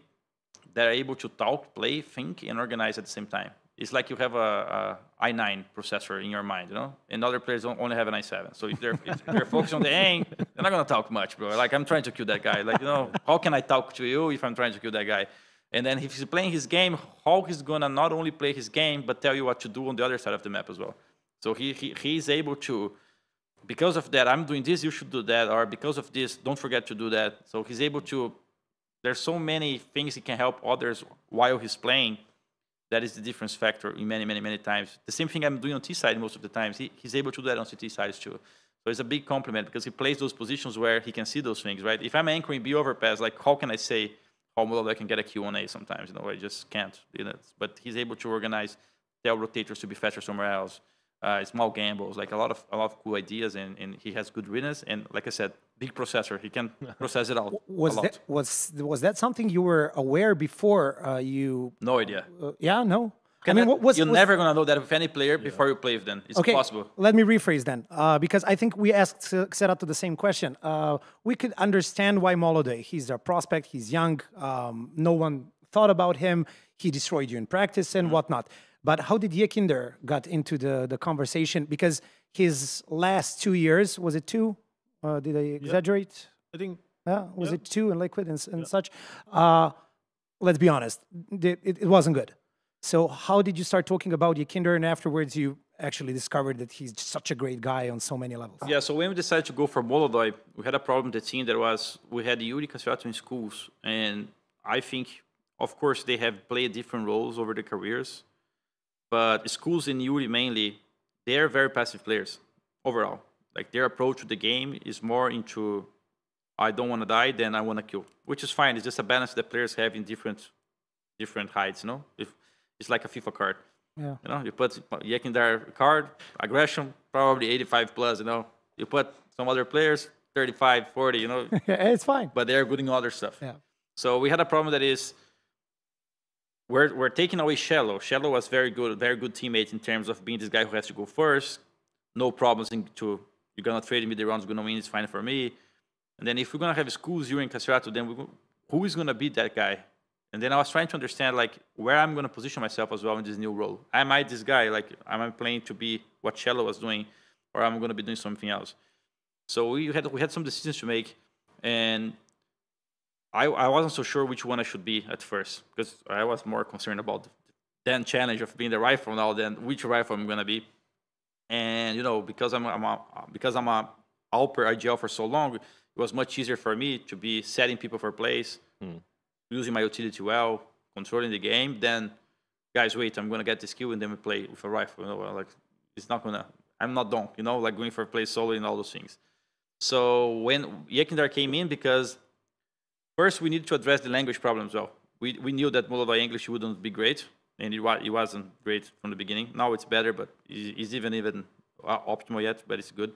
[SPEAKER 2] that are able to talk, play, think, and organize at the same time. It's like you have a i9 processor in your mind, And other players only have an i7. So if they're focused on the aim, they're not going to talk much, bro. Like, I'm trying to kill that guy. Like, how can I talk to you if I'm trying to kill that guy? And then if he's playing his game, how he's going to not only play his game, but tell you what to do on the other side of the map as well. So he's able to, because of that, I'm doing this, you should do that, or because of this, don't forget to do that. So he's able to, there's so many things he can help others while he's playing. That is the difference factor in many, many, many times. The same thing I'm doing on T side most of the times. He's able to do that on CT sides too. So it's a big compliment because he plays those positions where he can see those things, right? If I'm anchoring B overpass, like how can I say how well I can get a Q on A sometimes? I just can't. But he's able to organize, tell rotators to be faster somewhere else. Small gambles, like a lot of cool ideas, and he has good readiness, and like I said, big processor. He can process it all.
[SPEAKER 1] Was that something you were aware before you?
[SPEAKER 2] No idea.
[SPEAKER 1] No.
[SPEAKER 2] You're never gonna know that with any player before you play with them. It's impossible.
[SPEAKER 1] Let me rephrase then, because I think we asked Xerato the same question. We could understand why Molodoj. He's a prospect. He's young. No one thought about him. He destroyed you in practice and whatnot. But how did Yikinder got into the conversation? Because his last 2 years, was it 2? Did I exaggerate?
[SPEAKER 3] I think.
[SPEAKER 1] Was it 2 in Liquid and such? Let's be honest, it wasn't good. So how did you start talking about Yikinder, and afterwards you actually discovered that he's such a great guy on so many levels?
[SPEAKER 2] Yeah, so when we decided to go for Molodoj, we had a problem with the team that was, we had Yuri Cassiato in schools, and I think, of course, they have played different roles over their careers. But schools in Yuri mainly, they are very passive players overall. Like their approach to the game is more into, I don't want to die, then I want to kill, which is fine. It's just a balance that players have in different heights. If it's like a FIFA card.
[SPEAKER 1] Yeah.
[SPEAKER 2] You put Yikinder card, aggression, probably 85 plus. You put some other players, 35, 40.
[SPEAKER 1] It's fine.
[SPEAKER 2] But they're good in other stuff.
[SPEAKER 1] Yeah.
[SPEAKER 2] So we had a problem that is. We're taking away Shello. Shello was very good teammate in terms of being this guy who has to go first. No problems you're gonna trade me, the round's gonna win, it's fine for me. And then if we're gonna have schools Yuri and Cassiato, then who is gonna be that guy? And then I was trying to understand like where I'm gonna position myself as well in this new role. Am I this guy? Like am I playing to be what Shello was doing, or am I gonna be doing something else? So we had some decisions to make, and I wasn't so sure which one I should be at first, because I was more concerned about the challenge of being the rifle now than which rifle I'm gonna be. And because I'm a Alper IGL for so long, it was much easier for me to be setting people for plays, using my utility well, controlling the game. Then, guys, wait, I'm gonna get this kill and then we play with a rifle. Like it's not gonna. I'm not done. Like going for a play solo and all those things. So when Yikinder came in, because first, we need to address the language problem as well. We knew that Molodoj English wouldn't be great, and it wasn't great from the beginning. Now it's better, but it's even optimal yet, but it's good.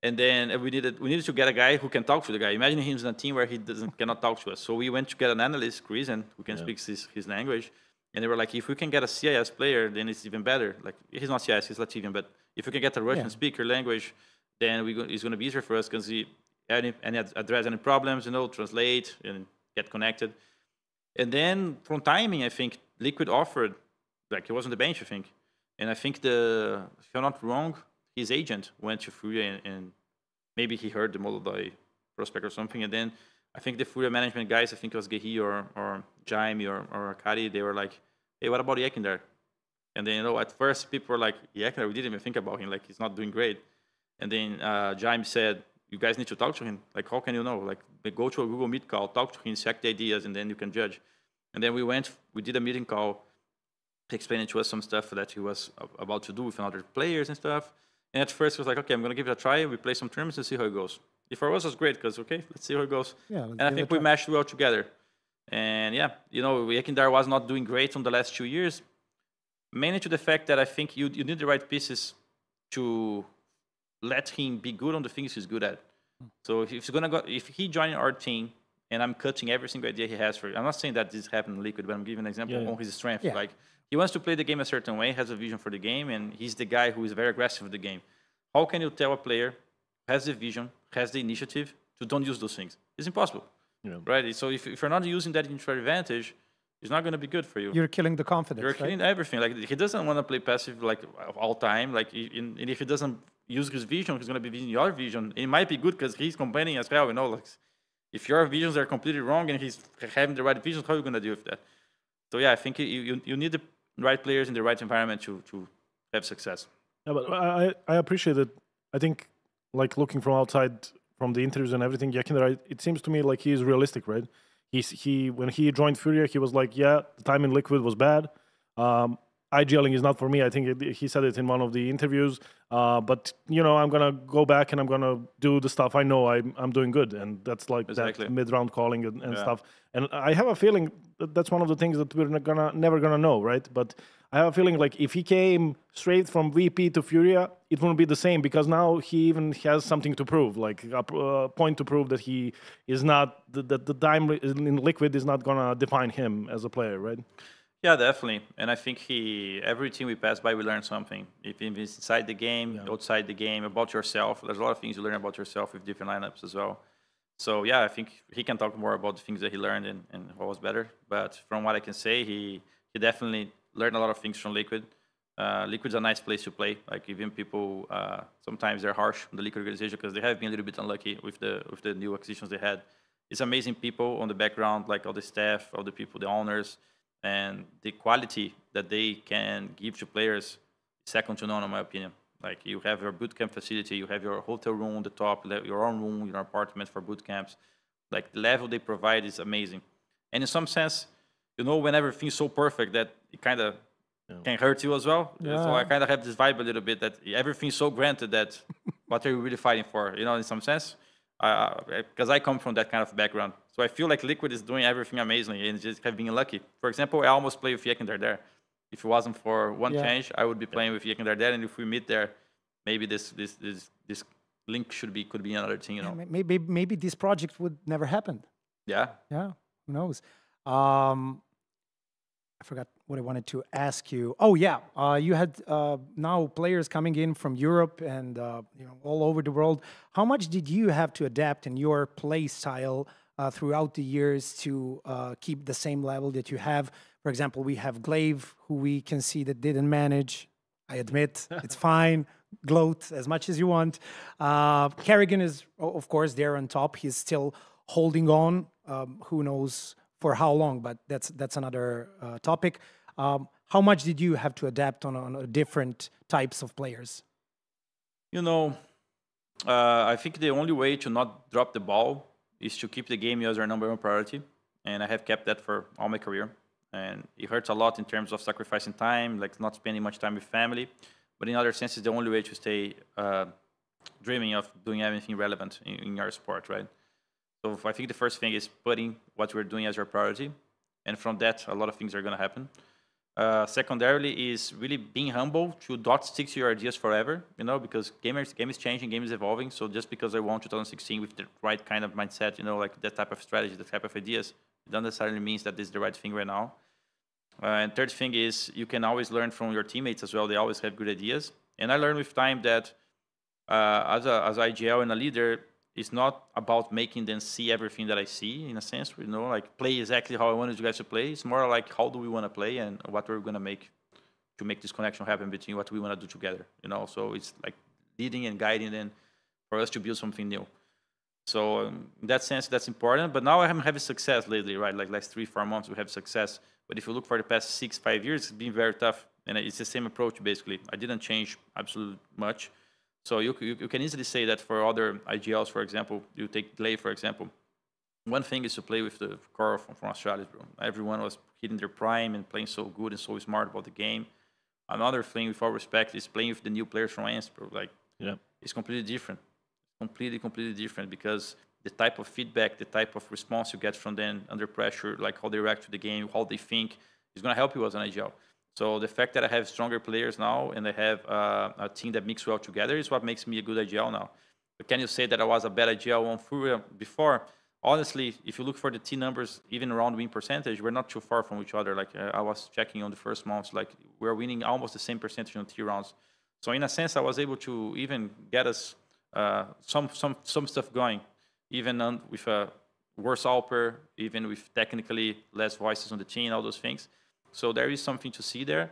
[SPEAKER 2] And then we needed to get a guy who can talk to the guy. Imagine him in a team where he cannot talk to us. So we went to get an analyst, Chris, and who can speak his language. And they were like, if we can get a CIS player, then it's even better. Like, he's not CIS, he's Latvian, but if we can get a Russian speaker language, then it's going to be easier for us because address any problems, translate and get connected. And then from timing, I think Liquid offered, like, he was on the bench, I think. And I think if I'm not wrong, his agent went to Furia and maybe he heard the Molodoi prospect or something. And then I think the Furia management guys, I think it was Gehi or Jaime or Akari, they were like, hey, what about Yekindar? And then, at first people were like, Yekindar, we didn't even think about him. Like, he's not doing great. And then Jaime said, you guys need to talk to him. Like, how can you know? Like, go to a Google Meet call, talk to him, check the ideas, and then you can judge. And then we did a meeting call, explaining to us some stuff that he was about to do with other players and stuff. And at first, it was like, okay, I'm going to give it a try. We play some tournaments and see how it goes. For us, it was great because, okay, let's see how it goes.
[SPEAKER 1] Yeah,
[SPEAKER 2] and I think we meshed well together. And yeah, Yekindar was not doing great on the last 2 years, mainly to the fact that I think you need the right pieces to let him be good on the things he's good at. So if he joined our team and I'm cutting every single idea he has I'm not saying that this happened in Liquid, but I'm giving an example on his strength.
[SPEAKER 1] Yeah.
[SPEAKER 2] Like, he wants to play the game a certain way, has a vision for the game, and he's the guy who is very aggressive with the game. How can you tell a player who has the vision, has the initiative, to don't use those things? It's impossible, right? So if you're not using that into your advantage, it's not going to be good for you.
[SPEAKER 1] You're killing the confidence.
[SPEAKER 2] You're killing everything. Like, he doesn't want to play passive like all time. Like, and if he doesn't use his vision, he's going to be using your vision. It might be good because he's complaining as well. Like, if your visions are completely wrong and he's having the right visions, how are you going to deal with that? So yeah, I think you need the right players in the right environment to have success.
[SPEAKER 3] Yeah, but I appreciate it. I think, like, looking from outside, from the interviews and everything, Yekindar, it seems to me like he is realistic, right? When he joined Furia, he was like, yeah, the time in Liquid was bad. IGLing is not for me. I think he said it in one of the interviews. But, I'm going to go back and I'm going to do the stuff I know I'm doing good. And that's like that mid-round calling and stuff. And I have a feeling that's one of the things that we're never going to know, right? But I have a feeling like if he came straight from VP to Furia, it wouldn't be the same because now he even has something to prove, like a point to prove that he is not, that the time in Liquid is not going to define him as a player, right?
[SPEAKER 2] Yeah, definitely. And I think every team we pass by, we learn something. If it's inside the game, outside the game, about yourself. There's a lot of things you learn about yourself with different lineups as well. So yeah, I think he can talk more about the things that he learned and what was better. But from what I can say, he definitely learned a lot of things from Liquid. Liquid's a nice place to play. Like, even people, sometimes they're harsh on the Liquid organization because they have been a little bit unlucky with the new acquisitions they had. It's amazing people on the background, like all the staff, all the people, the owners. And the quality that they can give to players, second to none, in my opinion. Like, you have your bootcamp facility, you have your hotel room on the top, your own room, your apartment for boot camps. Like, the level they provide is amazing. And in some sense, when everything's so perfect that it kind of can hurt you as well. Yeah. So I kind of have this vibe a little bit that everything's so granted that what are you really fighting for, in some sense? Because I come from that kind of background. So I feel like Liquid is doing everything amazingly and just have been lucky. For example, I almost played with Yekindar there. If it wasn't for one change, I would be playing with Yekindar there. And if we meet there, maybe this link could be another thing,
[SPEAKER 1] Yeah, maybe this project would never happen.
[SPEAKER 2] Yeah.
[SPEAKER 1] Yeah, who knows? I forgot what I wanted to ask you. Oh yeah, you had now players coming in from Europe and all over the world. How much did you have to adapt in your play style throughout the years to keep the same level that you have? For example, we have Glaive, who we can see that didn't manage. I admit, it's fine. Gloat as much as you want. Kerrigan is, of course, there on top. He's still holding on. Who knows for how long, but that's another topic. How much did you have to adapt on different types of players?
[SPEAKER 2] I think the only way to not drop the ball is to keep the game as our number one priority. And I have kept that for all my career. And it hurts a lot in terms of sacrificing time, like not spending much time with family. But in other senses, the only way to stay dreaming of doing anything relevant in your sport, right? So I think the first thing is putting what we're doing as our priority. And from that, a lot of things are going to happen. Secondarily is really being humble to not stick to your ideas forever, because game is changing, game is evolving. So just because I won 2016 with the right kind of mindset, like that type of strategy, that type of ideas, it doesn't necessarily means that this is the right thing right now. And third thing is you can always learn from your teammates as well. They always have good ideas. And I learned with time that as IGL and a leader, it's not about making them see everything that I see, in a sense, like play exactly how I wanted you guys to play. It's more like how do we want to play and what we're going to make this connection happen between what we want to do together, So it's like leading and guiding them for us to build something new. So in that sense, that's important. But now I'm having success lately, right? Like last 3-4 months, we have success. But if you look for the past 6-5 years, it's been very tough. And it's the same approach, basically. I didn't change absolutely much. So you can easily say that for other IGLs, for example, you take Glay, for example. One thing is to play with the core from Australia, bro. Everyone was hitting their prime and playing so good and so smart about the game. Another thing, with all respect, is playing with the new players from ANS, bro. Like, it's completely different. Completely different, because the type of feedback, the type of response you get from them under pressure, like how they react to the game, how they think, is going to help you as an IGL. So the fact that I have stronger players now and I have a team that mix well together is what makes me a good IGL now. But can you say that I was a bad IGL on Furia before? Honestly, if you look for the T numbers, even around win percentage, we're not too far from each other. Like I was checking on the first months, like we're winning almost the same percentage on T rounds. So in a sense, I was able to even get us some stuff going, even with a worse Alper, even with technically less voices on the team, all those things. So there is something to see there,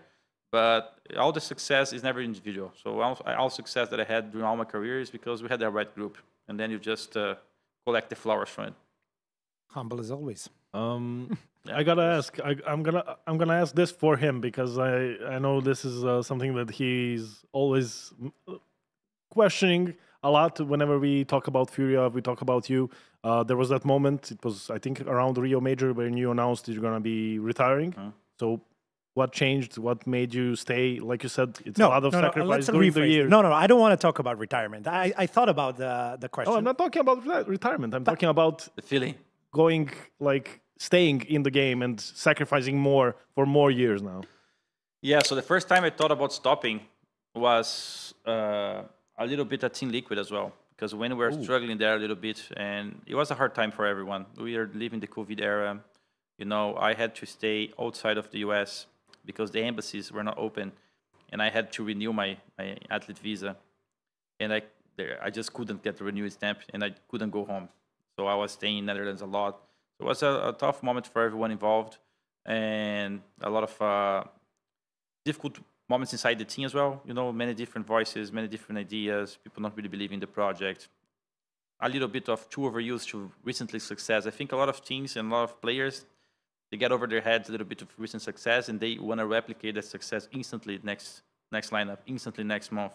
[SPEAKER 2] but all the success is never individual. So all success that I had during all my career is because we had the right group, and then you just collect the flowers from it.
[SPEAKER 1] Humble as always.
[SPEAKER 3] I gotta ask. I'm gonna ask this for him, because I know this is something that he's always questioning a lot whenever we talk about Furia, we talk about you. There was that moment, it was, I think, around the Rio Major, when you announced that you're going to be retiring. So what changed? What made you stay? Like you said, it's a lot of sacrifice during the years.
[SPEAKER 1] No, I don't want to talk about retirement. I thought about the question.
[SPEAKER 3] Oh, I'm not talking about retirement. I'm talking about
[SPEAKER 2] the feeling.
[SPEAKER 3] Going, like, staying in the game and sacrificing more for more years now.
[SPEAKER 2] Yeah, so the first time I thought about stopping was a little bit at Team Liquid as well, because when we were struggling there a little bit, and it was a hard time for everyone. We are living the COVID era. I had to stay outside of the US because the embassies were not open, and I had to renew my athlete visa, and I just couldn't get the renewed stamp, and I couldn't go home. So I was staying in Netherlands a lot. So it was a tough moment for everyone involved, and a lot of difficult moments inside the team as well. Many different voices, many different ideas, people not really believing in the project. A little bit of too overused to recently success. I think a lot of teams and a lot of players, they get over their heads a little bit of recent success, and they want to replicate that success instantly next lineup, instantly next month.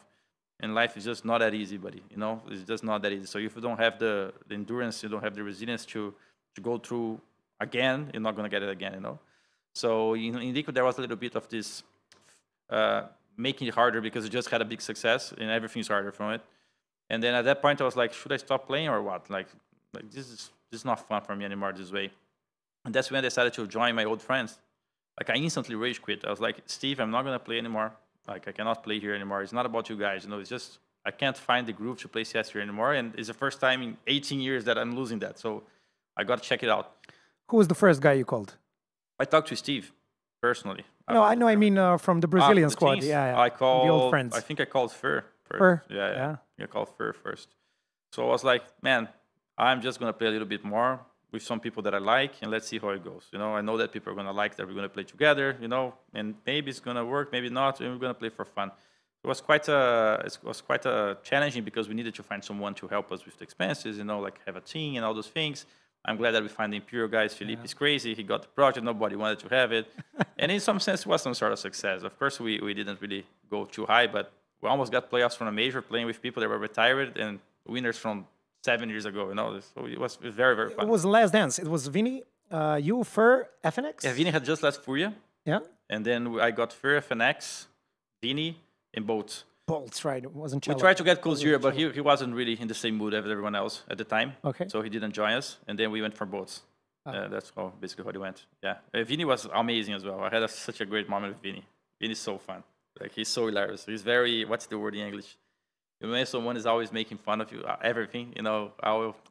[SPEAKER 2] And life is just not that easy, buddy. It's just not that easy. So if you don't have the endurance, you don't have the resilience to go through again, you're not going to get it again, So in Liquid, there was a little bit of this making it harder, because it just had a big success and everything's harder from it. And then at that point, I was like, should I stop playing or what? Like this is not fun for me anymore this way. And that's when I decided to join my old friends. Like I instantly rage quit. I was like, Steve, I'm not going to play anymore. Like I cannot play here anymore. It's not about you guys. It's just, I can't find the groove to play CS here anymore. And it's the first time in 18 years that I'm losing that. So I got to check it out.
[SPEAKER 1] Who was the first guy you called?
[SPEAKER 2] I talked to Steve personally.
[SPEAKER 1] No, I know. I mean, from the Brazilian squad. Yeah.
[SPEAKER 2] I called
[SPEAKER 1] the old friends.
[SPEAKER 2] I think I called Fur.
[SPEAKER 1] Fur?
[SPEAKER 2] Yeah. I called Fur first. So I was like, man, I'm just going to play a little bit more with some people that I like, and let's see how it goes. I know that people are going to like that we're going to play together, and maybe it's going to work, maybe not, and we're going to play for fun. It was quite challenging, because we needed to find someone to help us with the expenses, like have a team and all those things. I'm glad that we find the Imperial guys. Felipe is crazy. He got the project. Nobody wanted to have it. And in some sense, it was some sort of success. Of course, we didn't really go too high, but we almost got playoffs from a major, playing with people that were retired and winners from 7 years ago. So it was very, very fun.
[SPEAKER 1] It was Last Dance. It was Vinny, you, Fur, FNX?
[SPEAKER 2] Yeah, Vinny had just left Furia.
[SPEAKER 1] Yeah.
[SPEAKER 2] And then I got Fur, FNX, Vinny, and Bolts.
[SPEAKER 1] Bolts, right. It wasn't Cello.
[SPEAKER 2] We tried to get Kozira, but he wasn't really in the same mood as everyone else at the time.
[SPEAKER 1] Okay.
[SPEAKER 2] So he didn't join us, and then we went for Bolts. That's how basically how it went. Yeah, Vini was amazing as well. I had such a great moment with Vini. Vini's so fun. Like, he's so hilarious. He's very, what's the word in English? When someone is always making fun of you, everything, I don't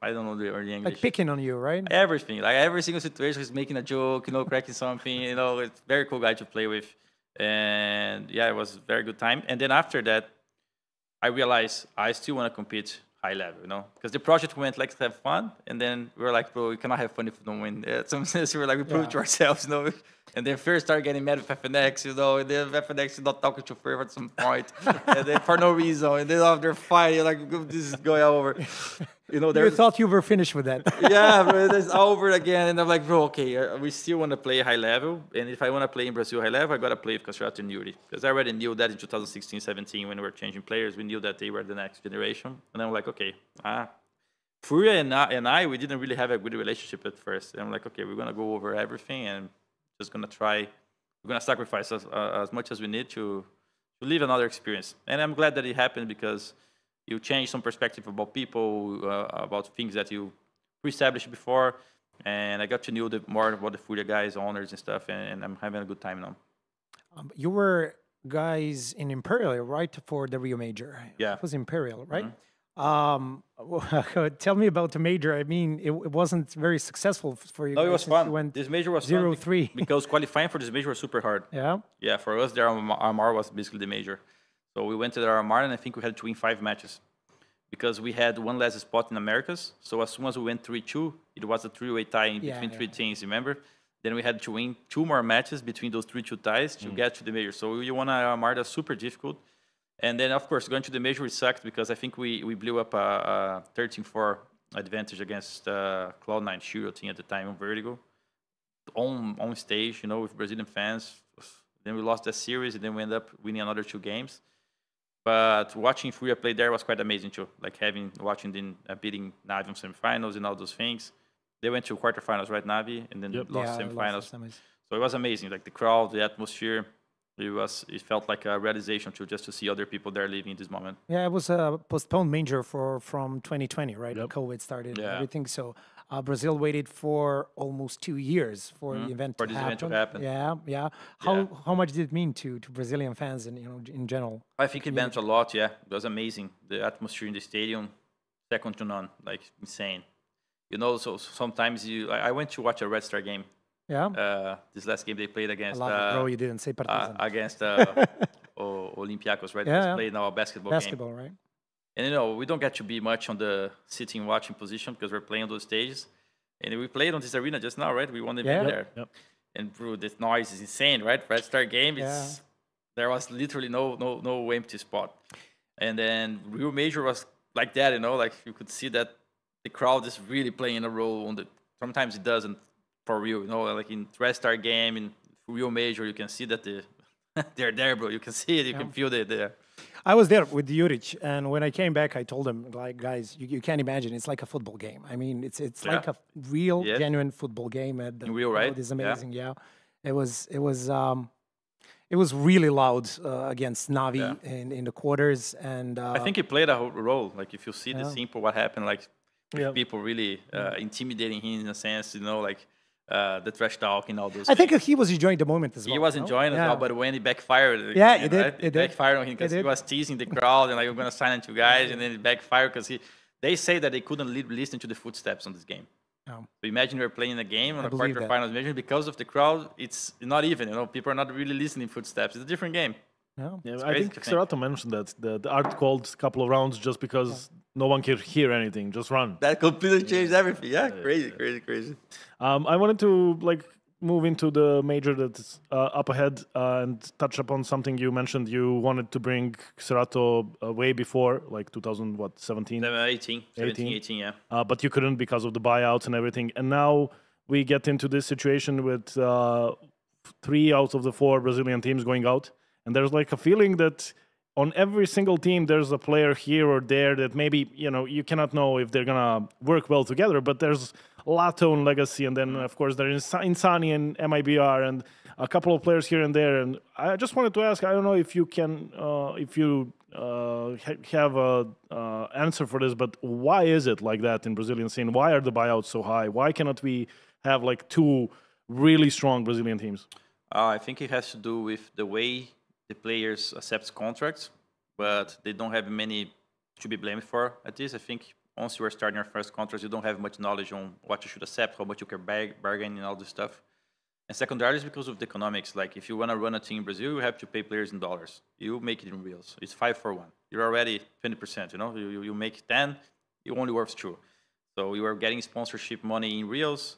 [SPEAKER 2] know the word in English.
[SPEAKER 1] Like picking on you, right?
[SPEAKER 2] Everything. Like, every single situation, he's making a joke, cracking something, it's a very cool guy to play with. And yeah, it was a very good time. And then after that, I realized I still want to compete high level, because the project went like to have fun, and then we were like, bro, we cannot have fun if we don't win. Sometimes we were like, we proved to ourselves, and then first started getting mad with FNX, and then FNX is not talking to Fer at some point, and then for no reason, and then after fighting, like, this is going over.
[SPEAKER 1] You thought you were finished with that.
[SPEAKER 2] Yeah, bro, it's over again, and I'm like, bro, okay, we still want to play high level, and if I want to play in Brazil high level, I got to play with Caserato and Yuri, because I already knew that in 2016-17 when we were changing players, we knew that they were the next generation, and I'm like, okay, Furia and I, we didn't really have a good relationship at first, and I'm like, okay, we're going to go over everything, and just going to try, we're going to sacrifice as much as we need to live another experience, and I'm glad that it happened, because you change some perspective about people, about things that you pre-established before, and I got to know more about the Furia guys, owners and stuff, and I'm having a good time now.
[SPEAKER 1] You were guys in Imperial, right, for the Rio Major?
[SPEAKER 2] Yeah.
[SPEAKER 1] It was Imperial, right? Tell me about the major. I mean, it wasn't very successful for you.
[SPEAKER 2] No, it was fun.
[SPEAKER 1] Went
[SPEAKER 2] this major was
[SPEAKER 1] 0-3
[SPEAKER 2] because qualifying for this major was super hard.
[SPEAKER 1] Yeah.
[SPEAKER 2] Yeah, for us, the RMR was basically the major. So we went to the RMR, and I think we had to win 5 matches because we had one less spot in Americas. So as soon as we went 3-2, it was a 3-way tie in between 3 teams, remember? Then we had to win 2 more matches between those 3-2 ties to get to the major. So we won a RMR that's super difficult. And then, of course, going to the major, it sucked because I think we blew up a 13-4 advantage against Cloud9 Shiro team at the time on Vertigo. On stage, with Brazilian fans. Then we lost that series, and then we ended up winning another 2 games. But watching Furia play there was quite amazing too. Like watching them beating Navi in semifinals and all those things. They went to quarterfinals, right, Navi, and then lost semifinals. So it was amazing. Like the crowd, the atmosphere. It felt like a realization just to see other people there living in this moment.
[SPEAKER 1] Yeah, it was a postponed major from 2020, right?
[SPEAKER 3] Yep.
[SPEAKER 1] COVID started and everything. So Brazil waited for almost 2 years for the event to happen. Yeah. How much did it mean to Brazilian fans and in general?
[SPEAKER 2] I think it meant a lot. Yeah, it was amazing. The atmosphere in the stadium, second to none, like insane. So sometimes I went to watch a Red Star game.
[SPEAKER 1] Yeah.
[SPEAKER 2] This last game they played against.
[SPEAKER 1] You didn't say Partizan.
[SPEAKER 2] Against Olympiacos, right?
[SPEAKER 1] Yeah.
[SPEAKER 2] Played now a basketball game.
[SPEAKER 1] Right?
[SPEAKER 2] And we don't get to be much on the sitting watching position because we're playing on those stages. And we played on this arena just now, right? We won the game there. Yep. And bro, the noise is insane, right? Red Star game, there was literally no empty spot. And then Rio Major was like that, like you could see that the crowd is really playing a role on sometimes it doesn't. For real, like in Red Star game, in Rio Major, you can see that they're there, bro. You can see it, you can feel it there.
[SPEAKER 1] I was there with Juric, and when I came back, I told him, like, guys, you can't imagine. It's like a football game. I mean, it's like a real, genuine football game.
[SPEAKER 2] In real, right?
[SPEAKER 1] It is amazing. Yeah. It was really loud against Navi in the quarters, and
[SPEAKER 2] I think it played a role. Like if you see the simple what happened, like people really intimidating him in a sense, like. The trash talk and all those.
[SPEAKER 1] I think he was enjoying the moment as well.
[SPEAKER 2] He was enjoying as well, but when it backfired,
[SPEAKER 1] it did. It
[SPEAKER 2] backfired on him because he was teasing the crowd and like, we're gonna sign you guys, and then it backfired because they say that they couldn't listen to the footsteps on this game. So imagine we're playing a game on a quarterfinals major because of the crowd. It's not even. People are not really listening footsteps. It's a different game.
[SPEAKER 3] I think Serato mentioned that the art called a couple of rounds just because no one could hear anything, just run.
[SPEAKER 2] That completely changed everything. Yeah, crazy.
[SPEAKER 3] I wanted to move into the major that's up ahead and touch upon something you mentioned. You wanted to bring Serato way before, like 2017?
[SPEAKER 2] 18, yeah.
[SPEAKER 3] But you couldn't because of the buyouts and everything. And now we get into this situation with 3 out of the 4 Brazilian teams going out. And there's like a feeling that on every single team, there's a player here or there that maybe, you cannot know if they're going to work well together, but there's Lato and Legacy, and then, of course, there's Insani and MIBR, and a couple of players here and there. And I just wanted to ask, I don't know if you can, if you have a answer for this, but why is it like that in Brazilian scene? Why are the buyouts so high? Why cannot we have like 2 really strong Brazilian teams?
[SPEAKER 2] I think it has to do with the way the players accept contracts, but they don't have many to be blamed for. At least I think once you are starting your first contract, you don't have much knowledge on what you should accept, how much you can bargain, and all this stuff. And secondarily is because of the economics. Like if you want to run a team in Brazil, you have to pay players in dollars. You make it in reals. It's 5-for-1. You're already 20%. You know, you make 10, you only worth 2. So you are getting sponsorship money in reals.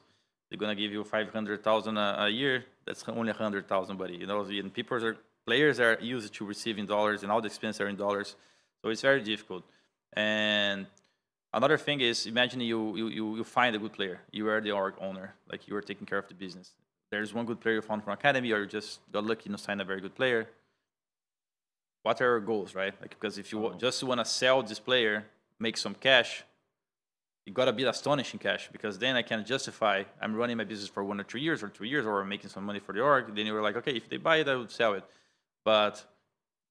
[SPEAKER 2] They're gonna give you 500,000 a year. That's only 100,000, buddy. You know, and players are used to receiving dollars, and all the expenses are in dollars. So it's very difficult. And another thing is, imagine you find a good player. You are the org owner, like you are taking care of the business. There's one good player you found from academy, or you just got lucky to sign a very good player. What are your goals, right? Like, because if you just want to sell this player, make some cash, you got to be astonishing cash, because then I can justify I'm running my business for 1 or 2 years or 2 years, or making some money for the org. Then you're like, okay, if they buy it, I would sell it. But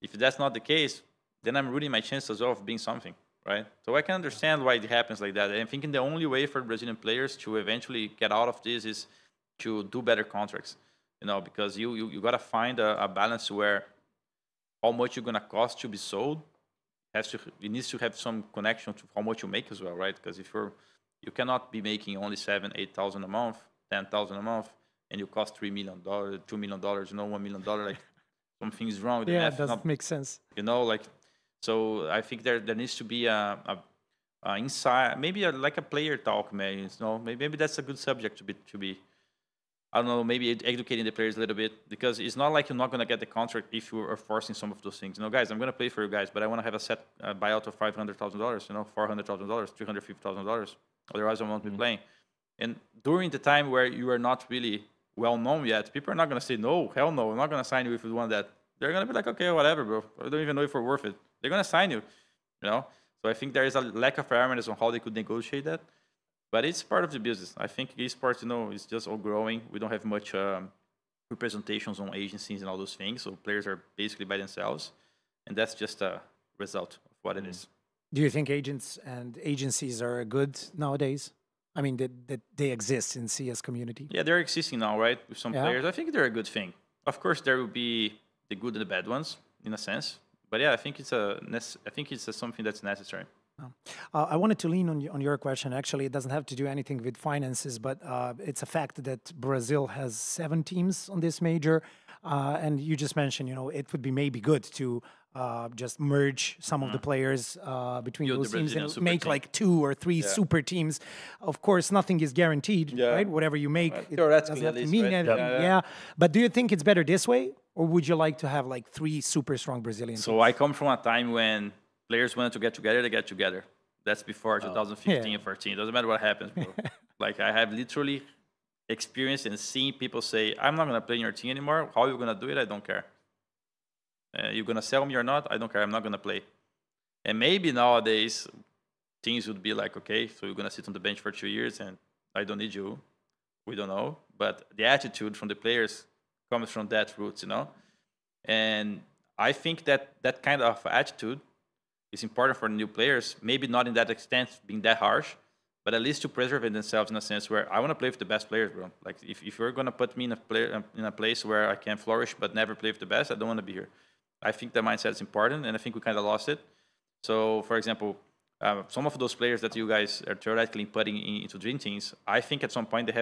[SPEAKER 2] if that's not the case, then I'm ruining my chances as well of being something, right? So I can understand why it happens like that. And I'm thinking the only way for Brazilian players to eventually get out of this is to do better contracts, you know, because you got to find a balance where how much you're going to cost to be sold it needs to have some connection to how much you make as well, right? Because if you cannot be making only 7,000, 8,000 a month, 10,000 a month, and you cost $3 million, $2 million, you know, $1 million, like something is wrong.
[SPEAKER 1] Yeah, it doesn't make sense.
[SPEAKER 2] You know, like, so I think there needs to be a inside, maybe like a player talk, man. You know, maybe that's a good subject to be. I don't know, maybe educating the players a little bit, because it's not like you're not going to get the contract if you are forcing some of those things. You know, guys, I'm going to play for you guys, but I want to have a set buyout of $500,000, you know, $400,000, $350,000. Otherwise, I won't be playing. And during the time where you are not really well known yet, people are not going to say, no, hell no, I'm not going to sign you if you want that. They're going to be like, okay, whatever, bro. I don't even know if we're worth it. They're going to sign you, you know? So I think there is a lack of awareness on how they could negotiate that. But it's part of the business. I think esports, you know, is just all growing. We don't have much representations on agencies and all those things. So players are basically by themselves. And that's just a result of what it is.
[SPEAKER 1] Do you think agents and agencies are good nowadays? I mean, that they exist in CS community?
[SPEAKER 2] Yeah, they're existing now, right? With some players. I think they're a good thing. Of course, there will be the good and the bad ones, in a sense. But yeah, I think it's something that's necessary.
[SPEAKER 1] I wanted to lean on your question. Actually, it doesn't have to do anything with finances, but it's a fact that Brazil has 7 teams on this major. And you just mentioned, you know, it would be maybe good to just merge some of the players between those teams and make like 2 or 3 super teams. Of course, nothing is guaranteed, right? Whatever you make, it doesn't have to mean anything. Yeah. But do you think it's better this way, or would you like to have like 3 super strong Brazilian teams?
[SPEAKER 2] So I come from a time when players wanted to get together, they get together. That's before 2015 and 14. Doesn't matter what happens, bro. Like, I have literally experienced and seen people say, I'm not going to play in your team anymore. How are you going to do it? I don't care. You're going to sell me or not? I don't care. I'm not going to play. And maybe nowadays, teams would be like, okay, so you're going to sit on the bench for 2 years and I don't need you. We don't know. But the attitude from the players comes from that roots, you know? And I think that kind of attitude is important for new players, maybe not in that extent, being that harsh, but at least to preserve themselves in a sense where I want to play with the best players, bro. Like, if you're going to put me in a place where I can flourish but never play with the best, I don't want to be here. I think the mindset is important, and I think we kind of lost it. So, for example, some of those players that you guys are theoretically putting into dream teams, I think at some point